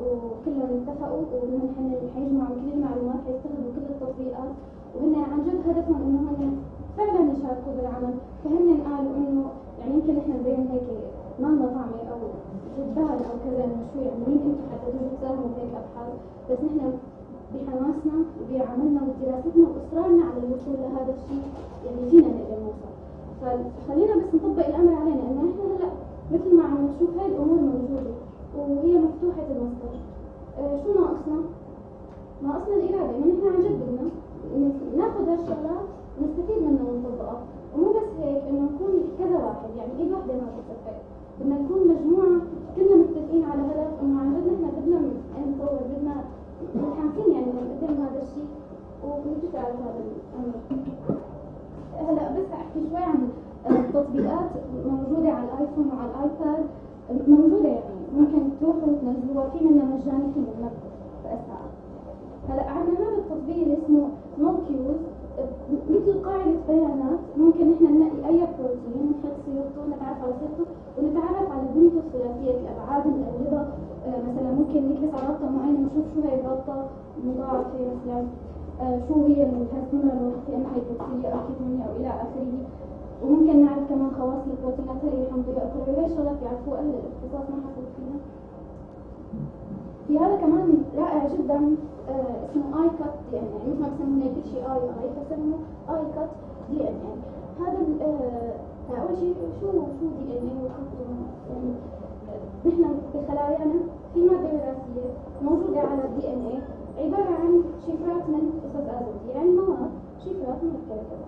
S5: وكلهم اتفقوا وانهم حيجمعوا كل المعلومات، حيستخدموا كل التطبيقات، وهن عن جد هدفهم انه هن فعلا يشاركوا بالعمل. فهن قالوا انه يعني يمكن احنا نبين هيك ما لنا طعمه او جدال او كذا انه شو يعني مين انتم حتى تجوا تساهموا بهيك ابحاث، بس نحن بحماسنا وبعملنا ودراستنا واصرارنا على الوصول لهذا الشيء يعني فينا نقدر نوصل. فخلينا بس نطبق الامر علينا انه نحن هلا مثل ما عم نشوف هاي الامور موجوده وهي مفتوحه المصدر. شو ناقصنا؟ ناقصنا الاراده، انه نحن عن جد بدنا ناخذ هالشغلات ونستفيد منها ونطبقها، ومو بس هيك انه نكون كذا واحد يعني ايد واحده ما بتكفي، بدنا نكون مجموعه كلنا متفقين على هدف انه عن جد نحن بدنا نطور، بدنا متحمسين يعني نقدم هذا الشيء ونتفق على هذا الامر. هلا بس احكي شوي عن التطبيقات موجوده على الايفون وعلى الايباد، موجوده يعني ممكن تروحوا تنزلوها، في منها مجاني في منها بأسعار. هلا عندنا هذا التطبيق اللي اسمه موكيوز، مثل قاعدة بيانات ممكن نحن نلاقي أي بروتين نحط صيغته، نتعرف على صيغته ونتعرف على بنيته الثلاثية، الأبعاد، الأجهزة، مثلا ممكن نكبس على رابطة معينة ونشوف شو هي الرابطة مضاعفة مثلا، شو هي الهرمونات الوظيفية أنها هيدروكسيلية أو كيتونية أو إلى آخره، وممكن نعرف كمان خواص البروتينات هي الحمضية الأخرى، وهي الشغلات بيعرفوها أهل الاختصاص ما حفظ فيها. في هذا كمان رائع جدا اسمه اي كات دي ان اي، مثل ما بسموه كل شيء اي بسموه اي كات دي ان اي. هذا اول شيء شو دي ان اي وخطه يعني نحن بخلايانا في ماده وراثيه موجوده على الدي ان اي عباره عن شفرات من قصص ازوتيه، يعني مواد شفرات مركبه.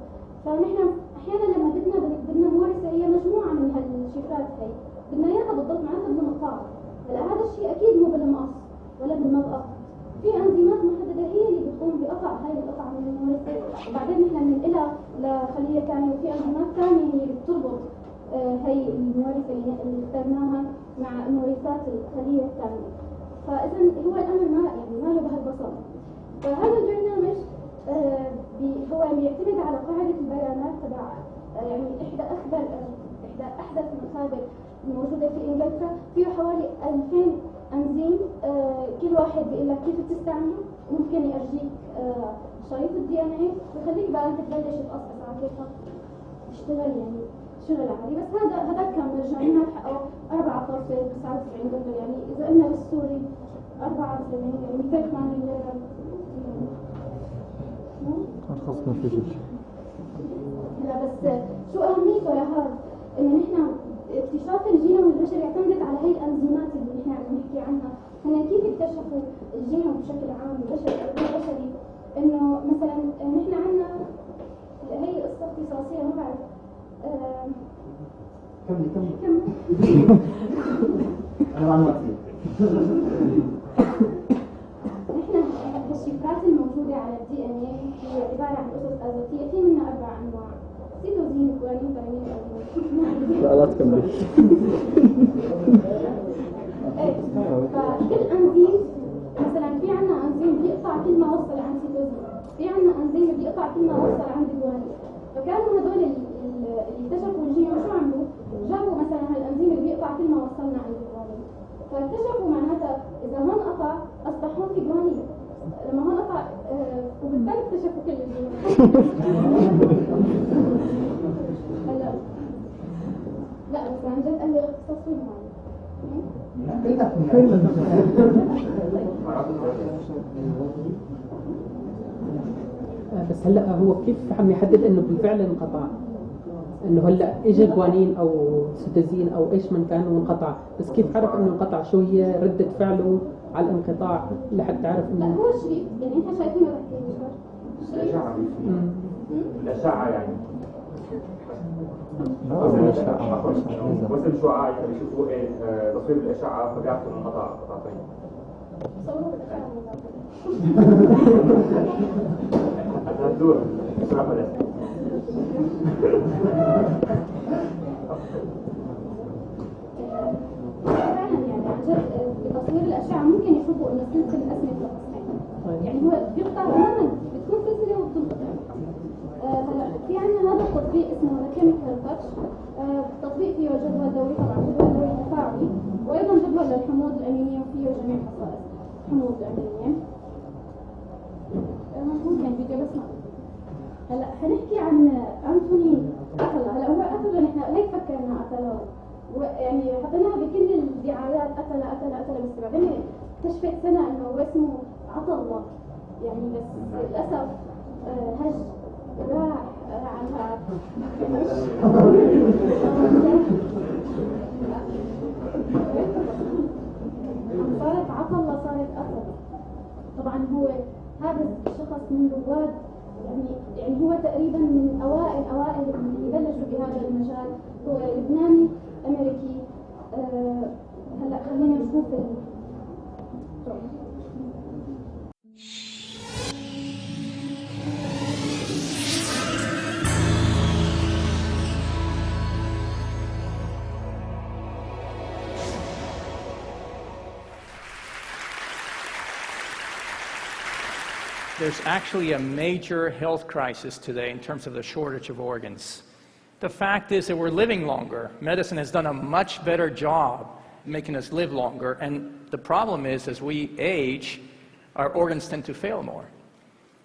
S5: فنحن احيانا لما بدنا مورثه هي مجموعه من هالشفرات هي بدنا اياها بالضبط معناتها بدنا نقطعها. هلا هذا الشيء اكيد مو بالمقص ولا بالمضغط، في انزيمات محدده هي اللي بتقوم بقطع هاي القطعه من المورثه، وبعدين نحن بننقلها لخليه ثانيه، وفي انزيمات ثانيه هي اللي بتربط هي المورثه اللي اخترناها مع مورثات الخليه الثانيه. فاذا هو الامر ما له بهالبساطه. فهذا البرنامج هو بيعتمد على قاعده البيانات تبع يعني احدى احدث المصادر الموجوده في انجلترا، فيه حوالي 2000 انزيم، كل واحد بيقول لك كيف تستعمله، ممكن يرجيك شريط الدي ان اي ويخليك بقى انت تبلش تقصقص على كيفك تشتغل يعني شغل عادي. بس هذا كان مجاني، ما حقه 4.99 دولار، يعني اذا قلنا بالسوري 74 يعني 280 دولار.
S2: ارخص ما في شيء.
S5: لا بس شو اهميته لهذا؟ انه نحن اكتشاف الجينوم البشري اعتمدت على هي الانزيمات اللي نحن عم نحكي عنها. هن كيف اكتشفوا الجينوم بشكل عام البشري؟ انه مثلا نحن عندنا هي قصه اختصاصيه ما بعرف
S3: كم انا معلوماتيه.
S5: نحن الشفرات الموجوده على الدي ان اي هي عباره عن قصص ازوتيه، في منها 4 انواع: سيتوزين، كولين، ثايمين،
S2: سؤالات كملة.
S5: فكل انزيم مثلا في عنا انزيم بيقطع كل ما وصل عند سيتوزين، في عنا انزيم بيقطع كل ما وصل عند جوانين. فكانوا هدول اللي اكتشفوا الجينوم شو عملوا؟ جابوا مثلا هالانزيم اللي بيقطع كل ما وصلنا عند جوانين، فاكتشفوا معناتها اذا هون قطع اصبح هون في جوانين، لما هون قطع وبالتالي اكتشفوا كل الجينوم. لا بس عن جد قال لي اختصاصي معي.
S14: بس هلا هو كيف عم يحدد انه بالفعل انقطع؟ انه هلا اجى جوانين او سيتوزين او ايش من كان وانقطع، بس كيف عرف انه انقطع؟ شو هي ردة فعله على الانقطاع لحتى تعرف انه؟
S5: لا هو شريط، يعني انت شايفينه بحكي
S15: الاشعه يعني وسم شعاع بيشوفوا تصوير الاشعه فبيعرفوا انه انقطع قطعتين.
S5: صوروه بالأشعة المضادة.
S3: هتدور اسمعوا لك
S5: فعلا يعني عن جد بتصوير الأشعة ممكن يشوفوا إنه سلسلة أسمدة لقصتين. يعني هو بيقطع تماما، بتكون سلسلة وبتنقطع. هلا في عندنا هذا التطبيق اسمه كيميكال تاتش. التطبيق فيه جدول دوري، طبعا جدول دوري تفاعلي، وأيضا جدول للحموض الأمينية وفيه جميع خصائص الحموض الأمينية. ممكن فيديو بس ما هلا حنحكي عن أنتوني قتلة. هلا هو قتلة، نحن ليش فكرنا قتلة؟ يعني حطيناها بكل الدعايات قتلة قتلة قتلة، بس بعدين اكتشفت سنة إنه هو اسمه عطلة يعني، بس للأسف هج راح عنها. صارت عطلة صارت قتلة. طبعا هو هذا الشخص من رواد يعني هو تقريبا من اوائل اللي بلشوا بهذا المجال. هو لبناني امريكي. هلا خلينا نشوف
S15: There's actually a major health crisis today in terms of the shortage of organs. The fact is that we're living longer. Medicine has done a much better job making us live longer, and the problem is as we age, our organs tend to fail more.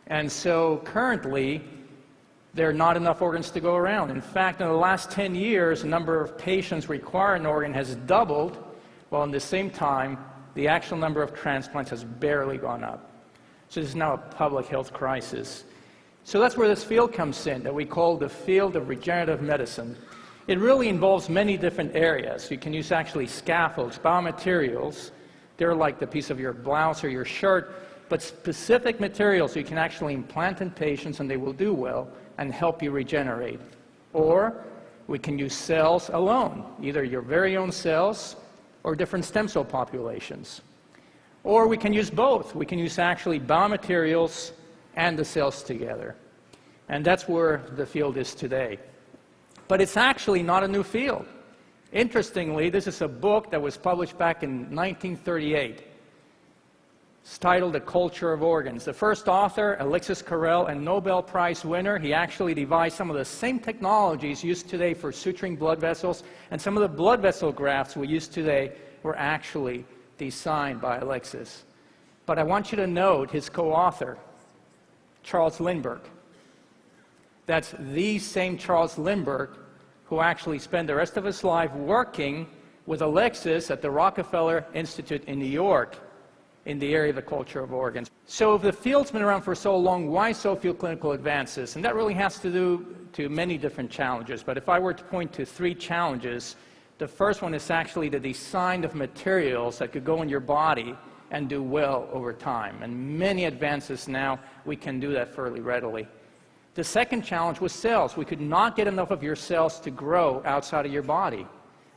S15: And so currently, there are not enough organs to go around. In fact, in the last 10 years, the number of patients requiring an organ has doubled, while in the same time, the actual number of transplants has barely gone up. So this is now a public health crisis. So that's where this field comes in, that we call the field of regenerative medicine. It really involves many different areas. You can use actually scaffolds, biomaterials. They're like the piece of your blouse or your shirt, but specific materials you can actually implant in patients and they will do well and help you regenerate. Or we can use cells alone, either your very own cells or different stem cell populations. Or we can use both. We can use actually biomaterials and the cells together. And that's where the field is today. But it's actually not a new field. Interestingly, this is a book that was published back in 1938. It's titled The Culture of Organs. The first author, Alexis Carrel, a Nobel Prize winner, he actually devised some of the same technologies used today for suturing blood vessels, and some of the blood vessel grafts we use today were actually designed by Alexis. But I want you to note his co-author, Charles Lindbergh. That's the same Charles Lindbergh who actually spent the rest of his life working with Alexis at the Rockefeller Institute in New York in the area of the culture of organs. So if the field's been around for so long, why so few clinical advances? And that really has to do to many different challenges. But if I were to point to 3 challenges, the first one is actually the design of materials that could go in your body and do well over time. And many advances now, we can do that fairly readily. The second challenge was cells. We could not get enough of your cells to grow outside of your body.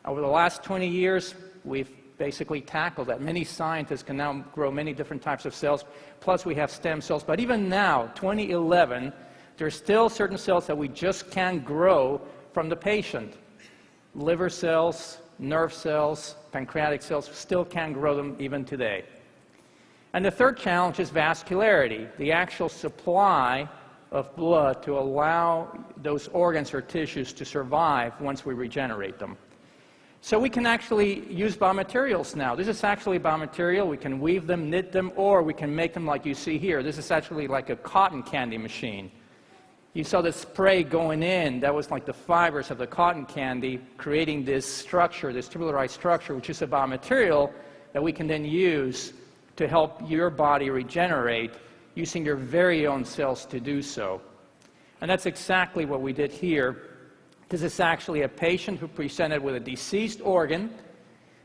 S15: Over the last 20 years, we've basically tackled that. Many scientists can now grow many different types of cells, plus we have stem cells. But even now, 2011, there's still certain cells that we just can't grow from the patient. Liver cells, nerve cells, pancreatic cells, still can't grow them even today. And the third challenge is vascularity, the actual supply of blood to allow those organs or tissues to survive once we regenerate them. So we can actually use biomaterials now. This is actually a biomaterial. We can weave them, knit them, or we can make them like you see here. This is actually like a cotton candy machine. You saw the spray going in. That was like the fibers of the cotton candy creating this structure, this tubularized structure, which is a biomaterial that we can then use to help your body regenerate using your very own cells to do so. And that's exactly what we did here. This is actually a patient who presented with a deceased organ,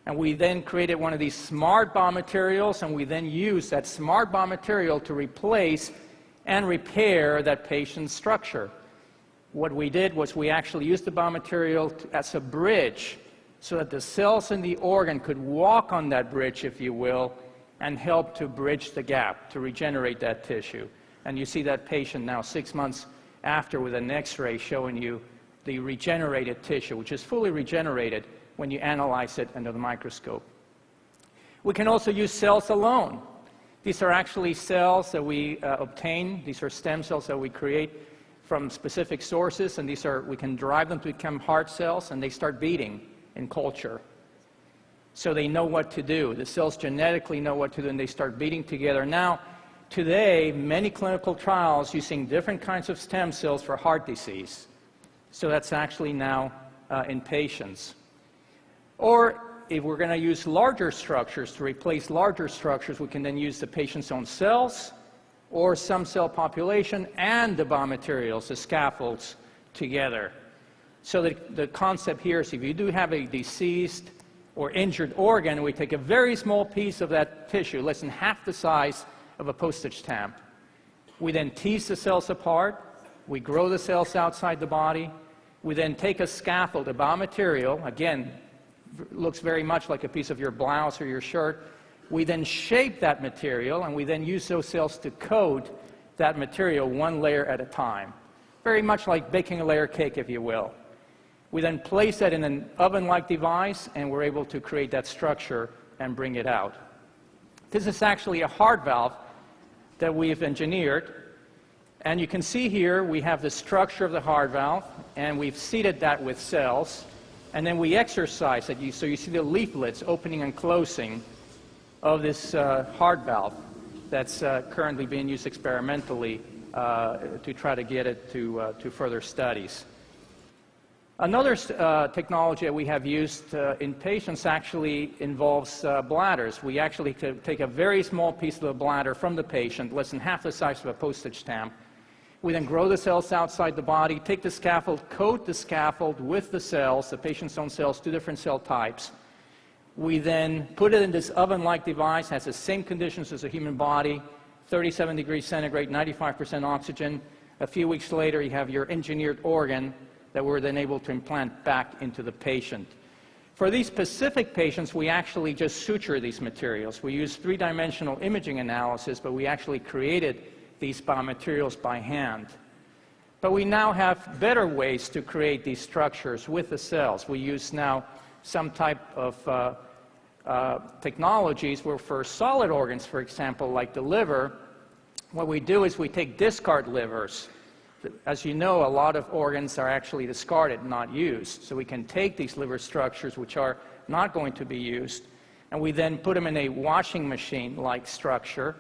S15: and we then created one of these smart biomaterials, and we then used that smart biomaterial to replace and repair that patient's structure. What we did was we actually used the biomaterial as a bridge so that the cells in the organ could walk on that bridge, if you will, and help to bridge the gap, to regenerate that tissue. And you see that patient now 6 months after with an X-ray showing you the regenerated tissue, which is fully regenerated when you analyze it under the microscope. We can also use cells alone. These are actually cells that we obtain. These are stem cells that we create from specific sources, and we can drive them to become heart cells, and they start beating in culture. So they know what to do. The cells genetically know what to do, and they start beating together. Now, today, many clinical trials using different kinds of stem cells for heart disease. So that's actually now in patients. Or if we're going to use larger structures to replace larger structures, we can then use the patient's own cells or some cell population and the biomaterials, the scaffolds, together. So the concept here is if you do have a diseased or injured organ, we take a very small piece of that tissue, less than half the size of a postage stamp. We then tease the cells apart. We grow the cells outside the body. We then take a scaffold, a biomaterial, again, looks very much like a piece of your blouse or your shirt. We then shape that material, and we then use those cells to coat that material one layer at a time. Very much like baking a layer cake, if you will. We then place that in an oven-like device, and we're able to create that structure and bring it out. This is actually a heart valve that we've engineered. And you can see here we have the structure of the heart valve, and we've seeded that with cells. And then we exercise it. So you see the leaflets opening and closing of this heart valve that's currently being used experimentally to try to get it to further studies. Another technology that we have used in patients actually involves bladders. We actually take a very small piece of the bladder from the patient, less than half the size of a postage stamp. We then grow the cells outside the body, take the scaffold, coat the scaffold with the cells, the patient's own cells, 2 different cell types. We then put it in this oven-like device, has the same conditions as a human body, 37 degrees centigrade, 95% oxygen. A few weeks later, you have your engineered organ that we're then able to implant back into the patient. For these specific patients, we actually just suture these materials. We use 3-dimensional imaging analysis, but we actually created these biomaterials by hand. But we now have better ways to create these structures with the cells. We use now some type of technologies where for solid organs, for example, like the liver, what we do is we take discard livers. As you know, a lot of organs are actually discarded, not used. So we can take these liver structures, which are not going to be used, and we then put them in a washing machine-like structure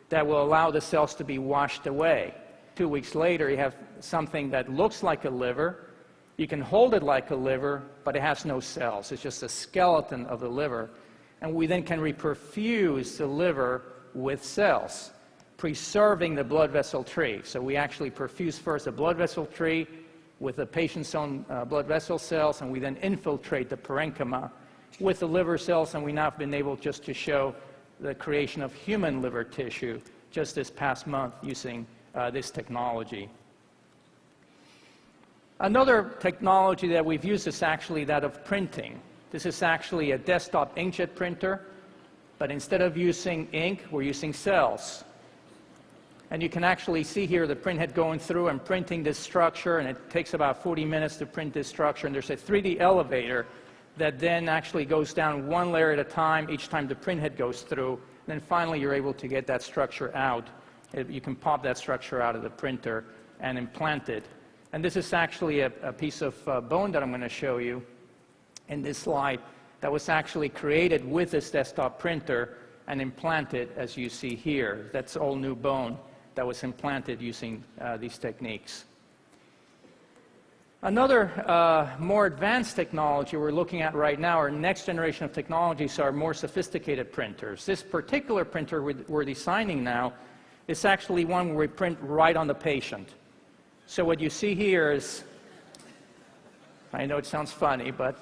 S15: that will allow the cells to be washed away. 2 weeks later, you have something that looks like a liver. You can hold it like a liver, but it has no cells. It's just a skeleton of the liver. And we then can reperfuse the liver with cells, preserving the blood vessel tree. So we actually perfuse first the blood vessel tree with the patient's own blood vessel cells, and we then infiltrate the parenchyma with the liver cells, and we now have been able just to show the creation of human liver tissue just this past month using this technology. Another technology that we've used is actually that of printing. This is actually a desktop inkjet printer, but instead of using ink, we're using cells. And you can actually see here the printhead going through and printing this structure, and it takes about 40 minutes to print this structure, and there's a 3D elevator that then actually goes down 1 layer at a time each time the printhead goes through. And then finally, you're able to get that structure out. You can pop that structure out of the printer and implant it. And this is actually a piece of bone that I'm going to show you in this slide that was actually created with this desktop printer and implanted, as you see here. That's all new bone that was implanted using these techniques. Another more advanced technology we're looking at right now, our next generation of technologies, are more sophisticated printers. This particular printer we're designing now is actually one where we print right on the patient. So what you see here is, I know it sounds funny, but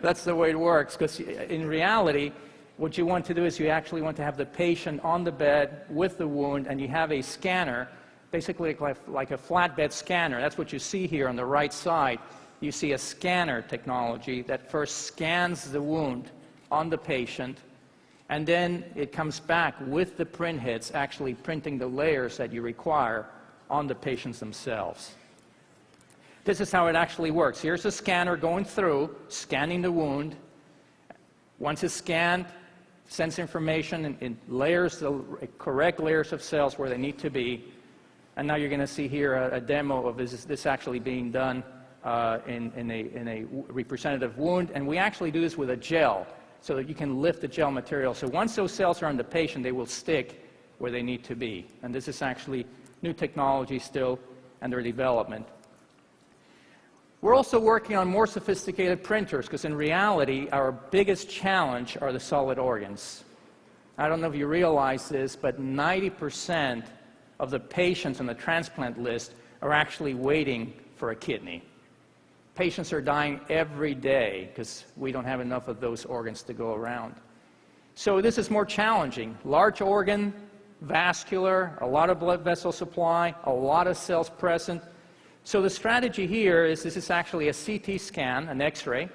S15: that's the way it works, because in reality, what you want to do is you actually want to have the patient on the bed with the wound, and you have a scanner, basically like a flatbed scanner. That's what you see here on the right side. You see a scanner technology that first scans the wound on the patient, And then it comes back with the print heads actually printing the layers that you require on the patients themselves. This is how it actually works. Here's a scanner going through, scanning the wound. Once it's scanned, sends information in layers, the correct layers of cells where they need to be. And now you're going to see here a demo of this actually being done in a representative wound. And we actually do this with a gel so that you can lift the gel material. So once those cells are on the patient, they will stick where they need to be. And this is actually new technology still under development. We're also working on more sophisticated printers because in reality, our biggest challenge are the solid organs. I don't know if you realize this, but 90% of the patients on the transplant list are actually waiting for a kidney. Patients are dying every day because we don't have enough of those organs to go around. So this is more challenging. Large organ, vascular, a lot of blood vessel supply, a lot of cells present. So the strategy here is this is actually a CT scan, an X-ray,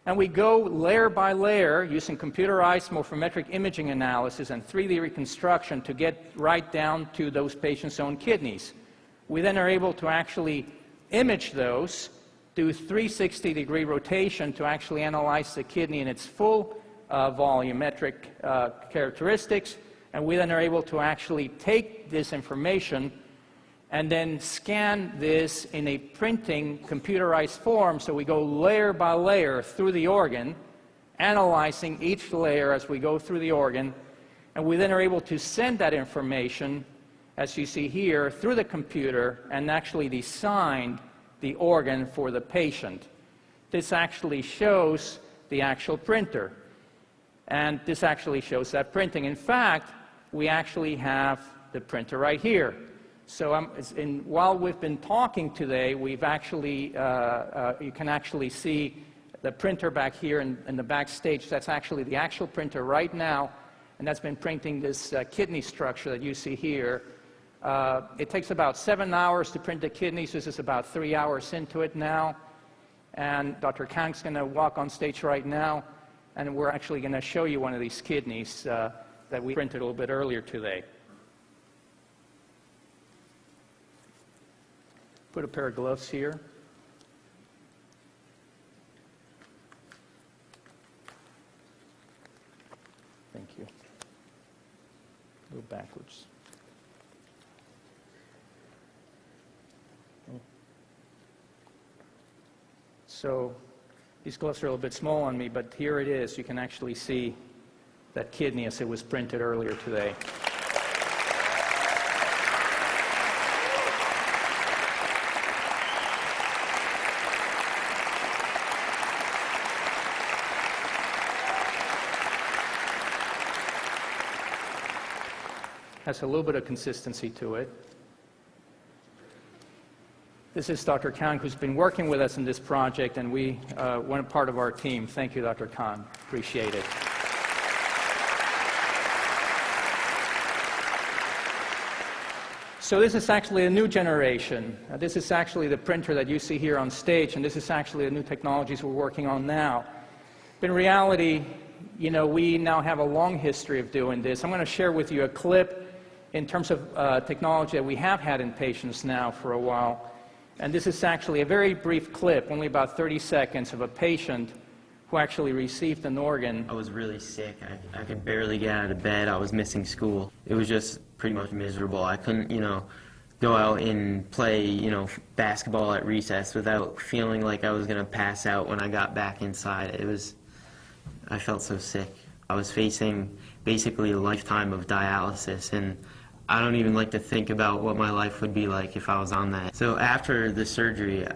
S15: and we go layer by layer using computerized morphometric imaging analysis and 3D reconstruction to get right down to those patients' own kidneys. We then are able to actually image those, do 360-degree rotation to actually analyze the kidney in its full volumetric characteristics, and we then are able to actually take this information and then scan this in a printing computerized form. So we go layer by layer through the organ, analyzing each layer as we go through the organ, and we then are able to send that information, as you see here, through the computer and actually design the organ for the patient. This actually shows the actual printer, and this actually shows that printing. In fact, we actually have the printer right here. So while we've been talking today, we've actually, you can actually see the printer back here in the backstage. That's actually the actual printer right now, and that's been printing this kidney structure that you see here. It takes about 7 hours to print the kidneys. This is about 3 hours into it now. And Dr. Kang's going to walk on stage right now, and we're actually going to show you one of these kidneys that we printed a little bit earlier today. Put a pair of gloves here. Thank you. Go backwards. So these gloves are a little bit small on me, but here it is. You can actually see that kidney as it was printed earlier today. Has a little bit of consistency to it. This is Dr. Khan, who's been working with us in this project, and we one part of our team. Thank you, Dr. Khan. Appreciate it. So this is actually a new generation. This is actually the printer that you see here on stage, and this is actually the new technologies we're working on now. But in reality, you know, we now have a long history of doing this. I'm going to share with you a clip in terms of technology that we have had in patients now for a while. And this is actually a very brief clip, only about 30 seconds, of a patient who actually received an organ.
S16: I was really sick. I could barely get out of bed. I was missing school. It was just pretty much miserable. I couldn't, you know, go out and play, you know, basketball at recess without feeling like I was going to pass out when I got back inside. I felt so sick. I was facing basically a lifetime of dialysis, and I don't even like to think about what my life would be like if I was on that. So after the surgery,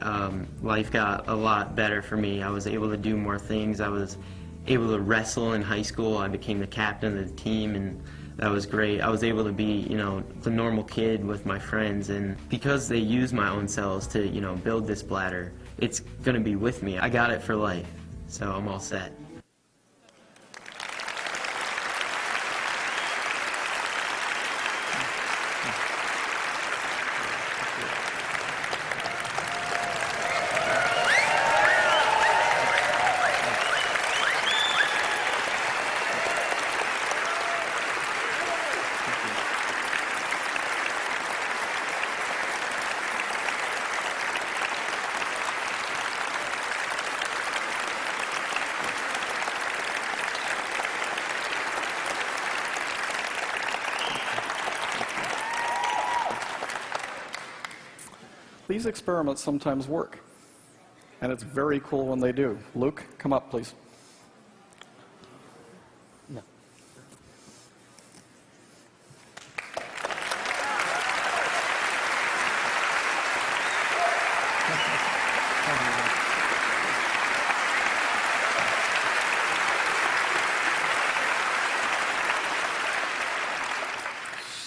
S16: life got a lot better for me. I was able to do more things. I was able to wrestle in high school. I became the captain of the team, and that was great. I was able to be, you know, the normal kid with my friends, and because they use my own cells to, you know, build this bladder, it's going to be with me. I got it for life, so I'm all set.
S17: these experiments sometimes work. And it's very cool when they do. Luke, come up, please.
S18: No.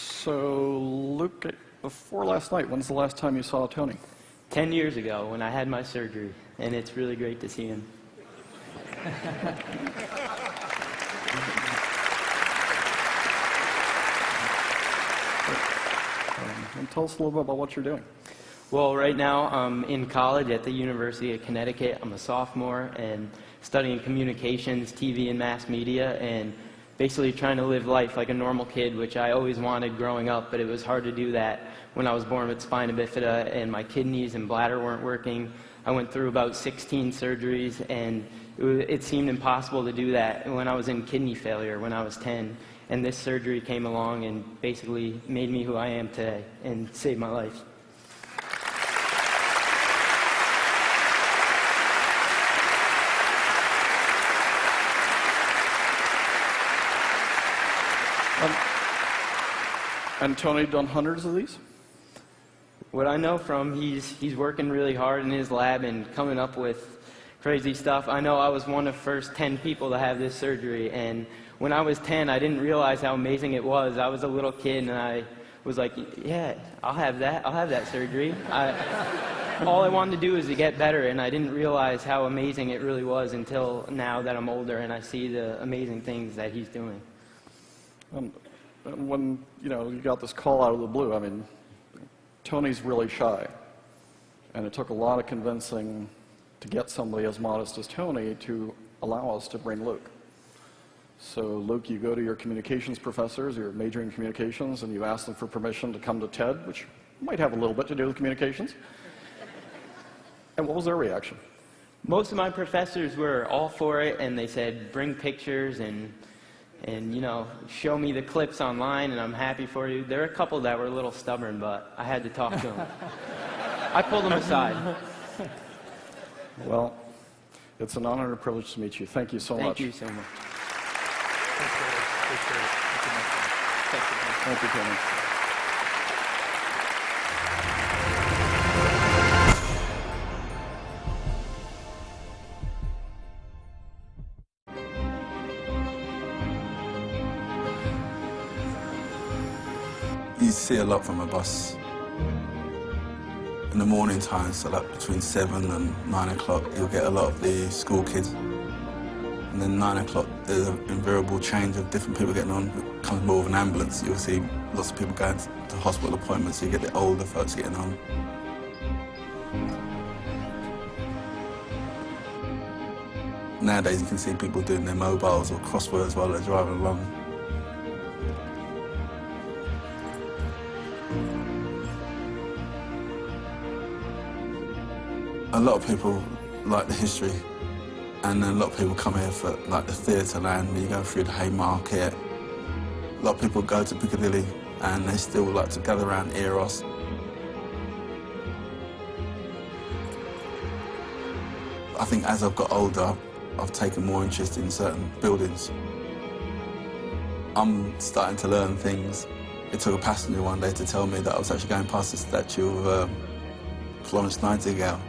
S17: So, Luke, before last night, when's the last time you saw Tony?
S16: 10 years ago when I had my surgery, and it's really great to see him.
S17: And tell us a little bit about what you're doing.
S16: Well, right now I'm in college at the University of Connecticut. I'm a sophomore and studying communications, TV, and mass media, and basically trying to live life like a normal kid, which I always wanted growing up, but it was hard to do that when I was born with spina bifida and my kidneys and bladder weren't working. I went through about 16 surgeries, and it seemed impossible to do that when I was in kidney failure when I was 10. And this surgery came along and basically made me who I am today and saved my life.
S17: And Tony done hundreds of these?
S16: What I know from he's working really hard in his lab and coming up with crazy stuff. I know I was one of the first 10 people to have this surgery, and when I was 10 I didn't realize how amazing it was. I was a little kid and I was like, yeah, I'll have that surgery. All I wanted to do is to get better, and I didn't realize how amazing it really was until now that I'm older and I see the amazing things that he's doing.
S17: And when, you got this call out of the blue, I mean, Tony's really shy. And it took a lot of convincing to get somebody as modest as Tony to allow us to bring Luke. So, Luke, you go to your communications professors, you're majoring in communications, and you ask them for permission to come to TED, which might have a little bit to do with communications. And what was their reaction?
S16: Most of my professors were all for it, and they said, bring pictures and show me the clips online, and I'm happy for you. There are a couple that were a little stubborn, but I had to talk to them. I pulled them aside.
S17: Well, it's an honor and a privilege to meet you. Thank you so much.
S16: Thank you so much.
S17: Thank you, Tony.
S19: You see a lot from a bus. In the morning time, so like between 7 and 9 o'clock, you'll get a lot of the school kids. And then 9 o'clock, there's an invariable change of different people getting on. It comes more of an ambulance. You'll see lots of people going to hospital appointments, so you get the older folks getting on. Nowadays, you can see people doing their mobiles or crosswords while they're driving along. A lot of people like the history, and a lot of people come here for like the theatre land, where you go through the Haymarket. A lot of people go to Piccadilly, and they still like to gather around Eros. I think as I've got older, I've taken more interest in certain buildings. I'm starting to learn things. It took a passenger one day to tell me that I was actually going past the statue of Florence Nightingale.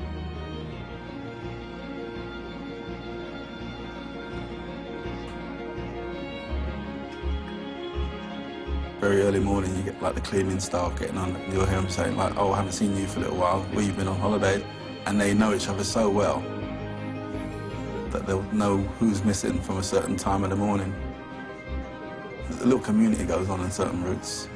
S19: Very early morning, you get like the cleaning staff getting on, and you'll hear them saying like, oh, I haven't seen you for a little while, where you've been on holiday? And they know each other so well that they'll know who's missing from a certain time of the morning. A little community goes on in certain routes.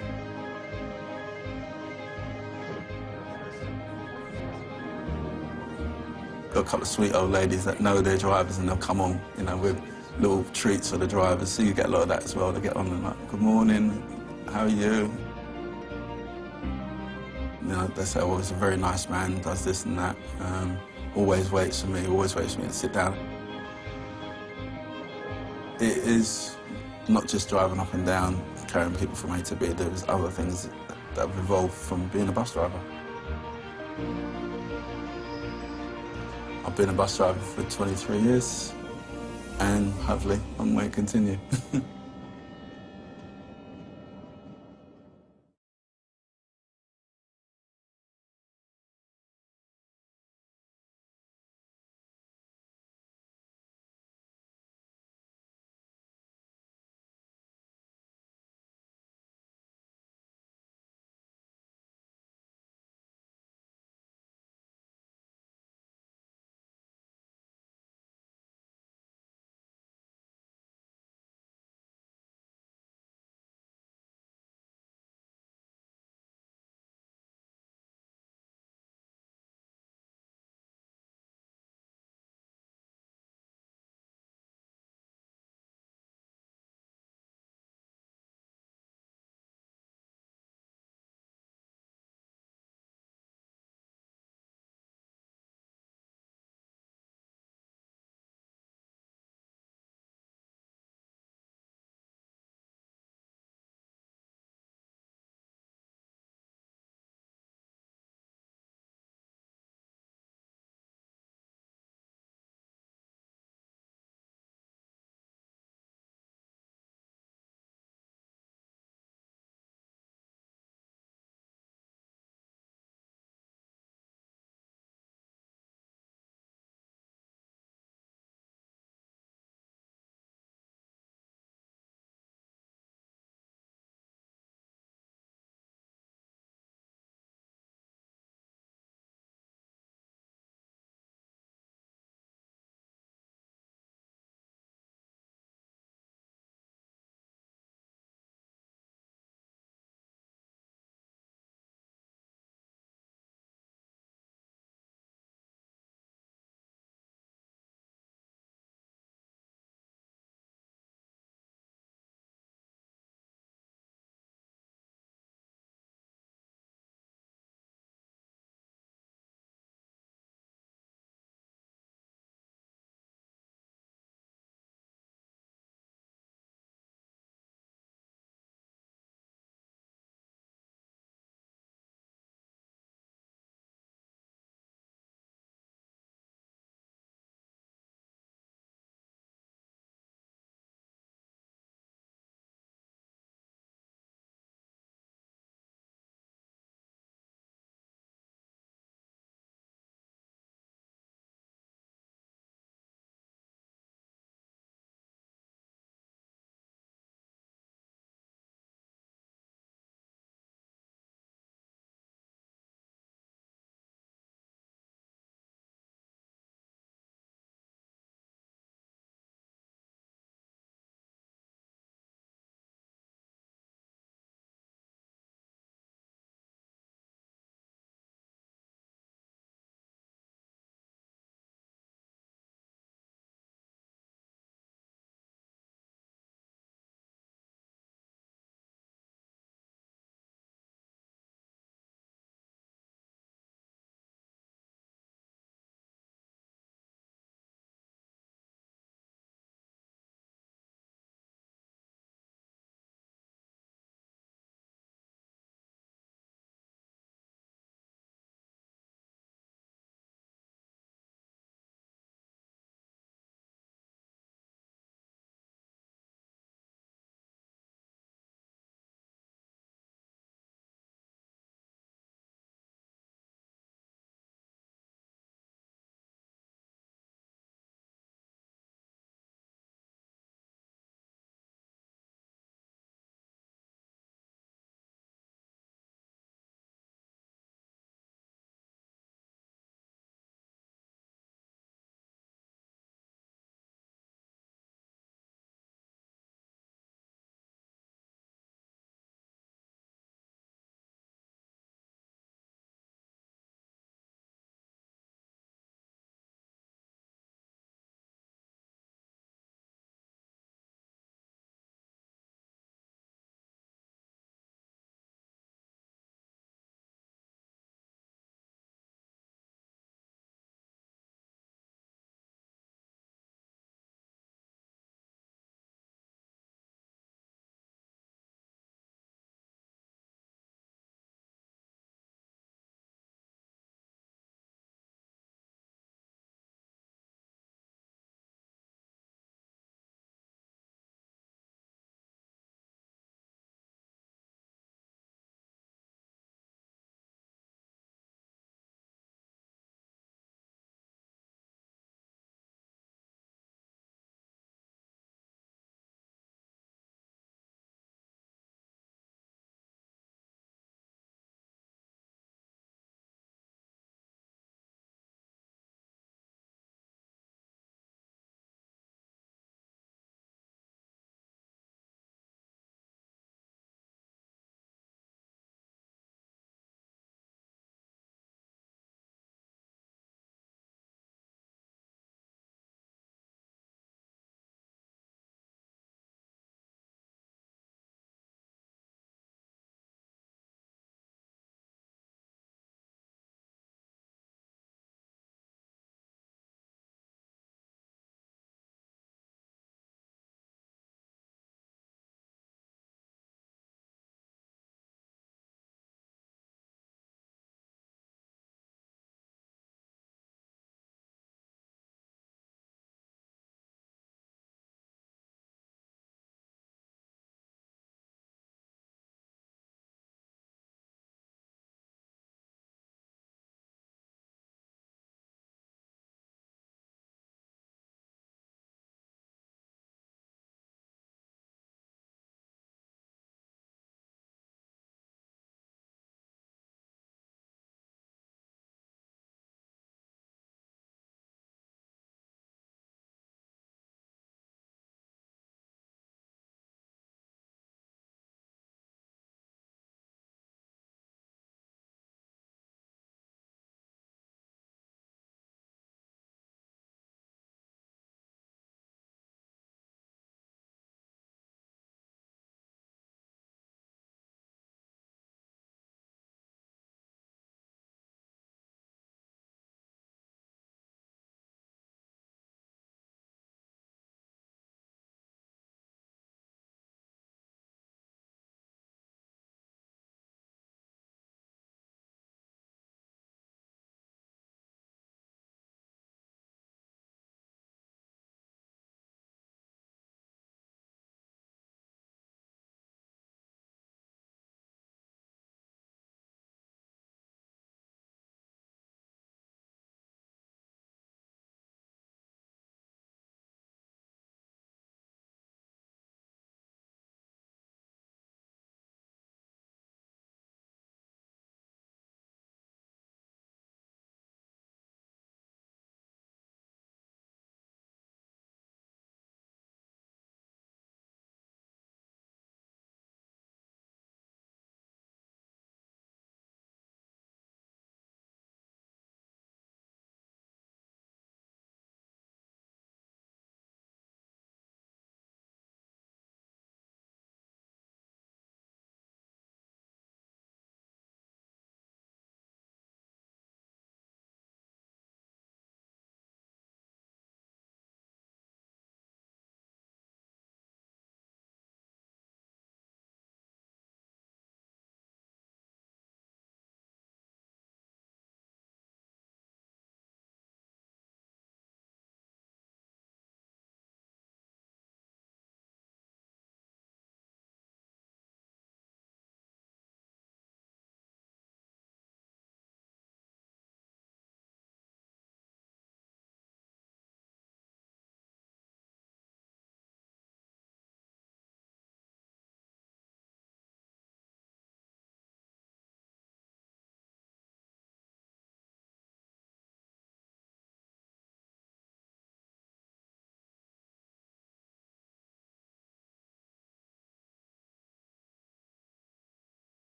S19: Got a couple of sweet old ladies that know their drivers, and they'll come on, with little treats for the drivers, so you get a lot of that as well. They get on and like, good morning, how are you? They say, oh, he's a very nice man, does this and that. Always waits for me to sit down. It is not just driving up and down, carrying people from A to B. There's other things that have evolved from being a bus driver. I've been a bus driver for 23 years, and hopefully I'm going to continue.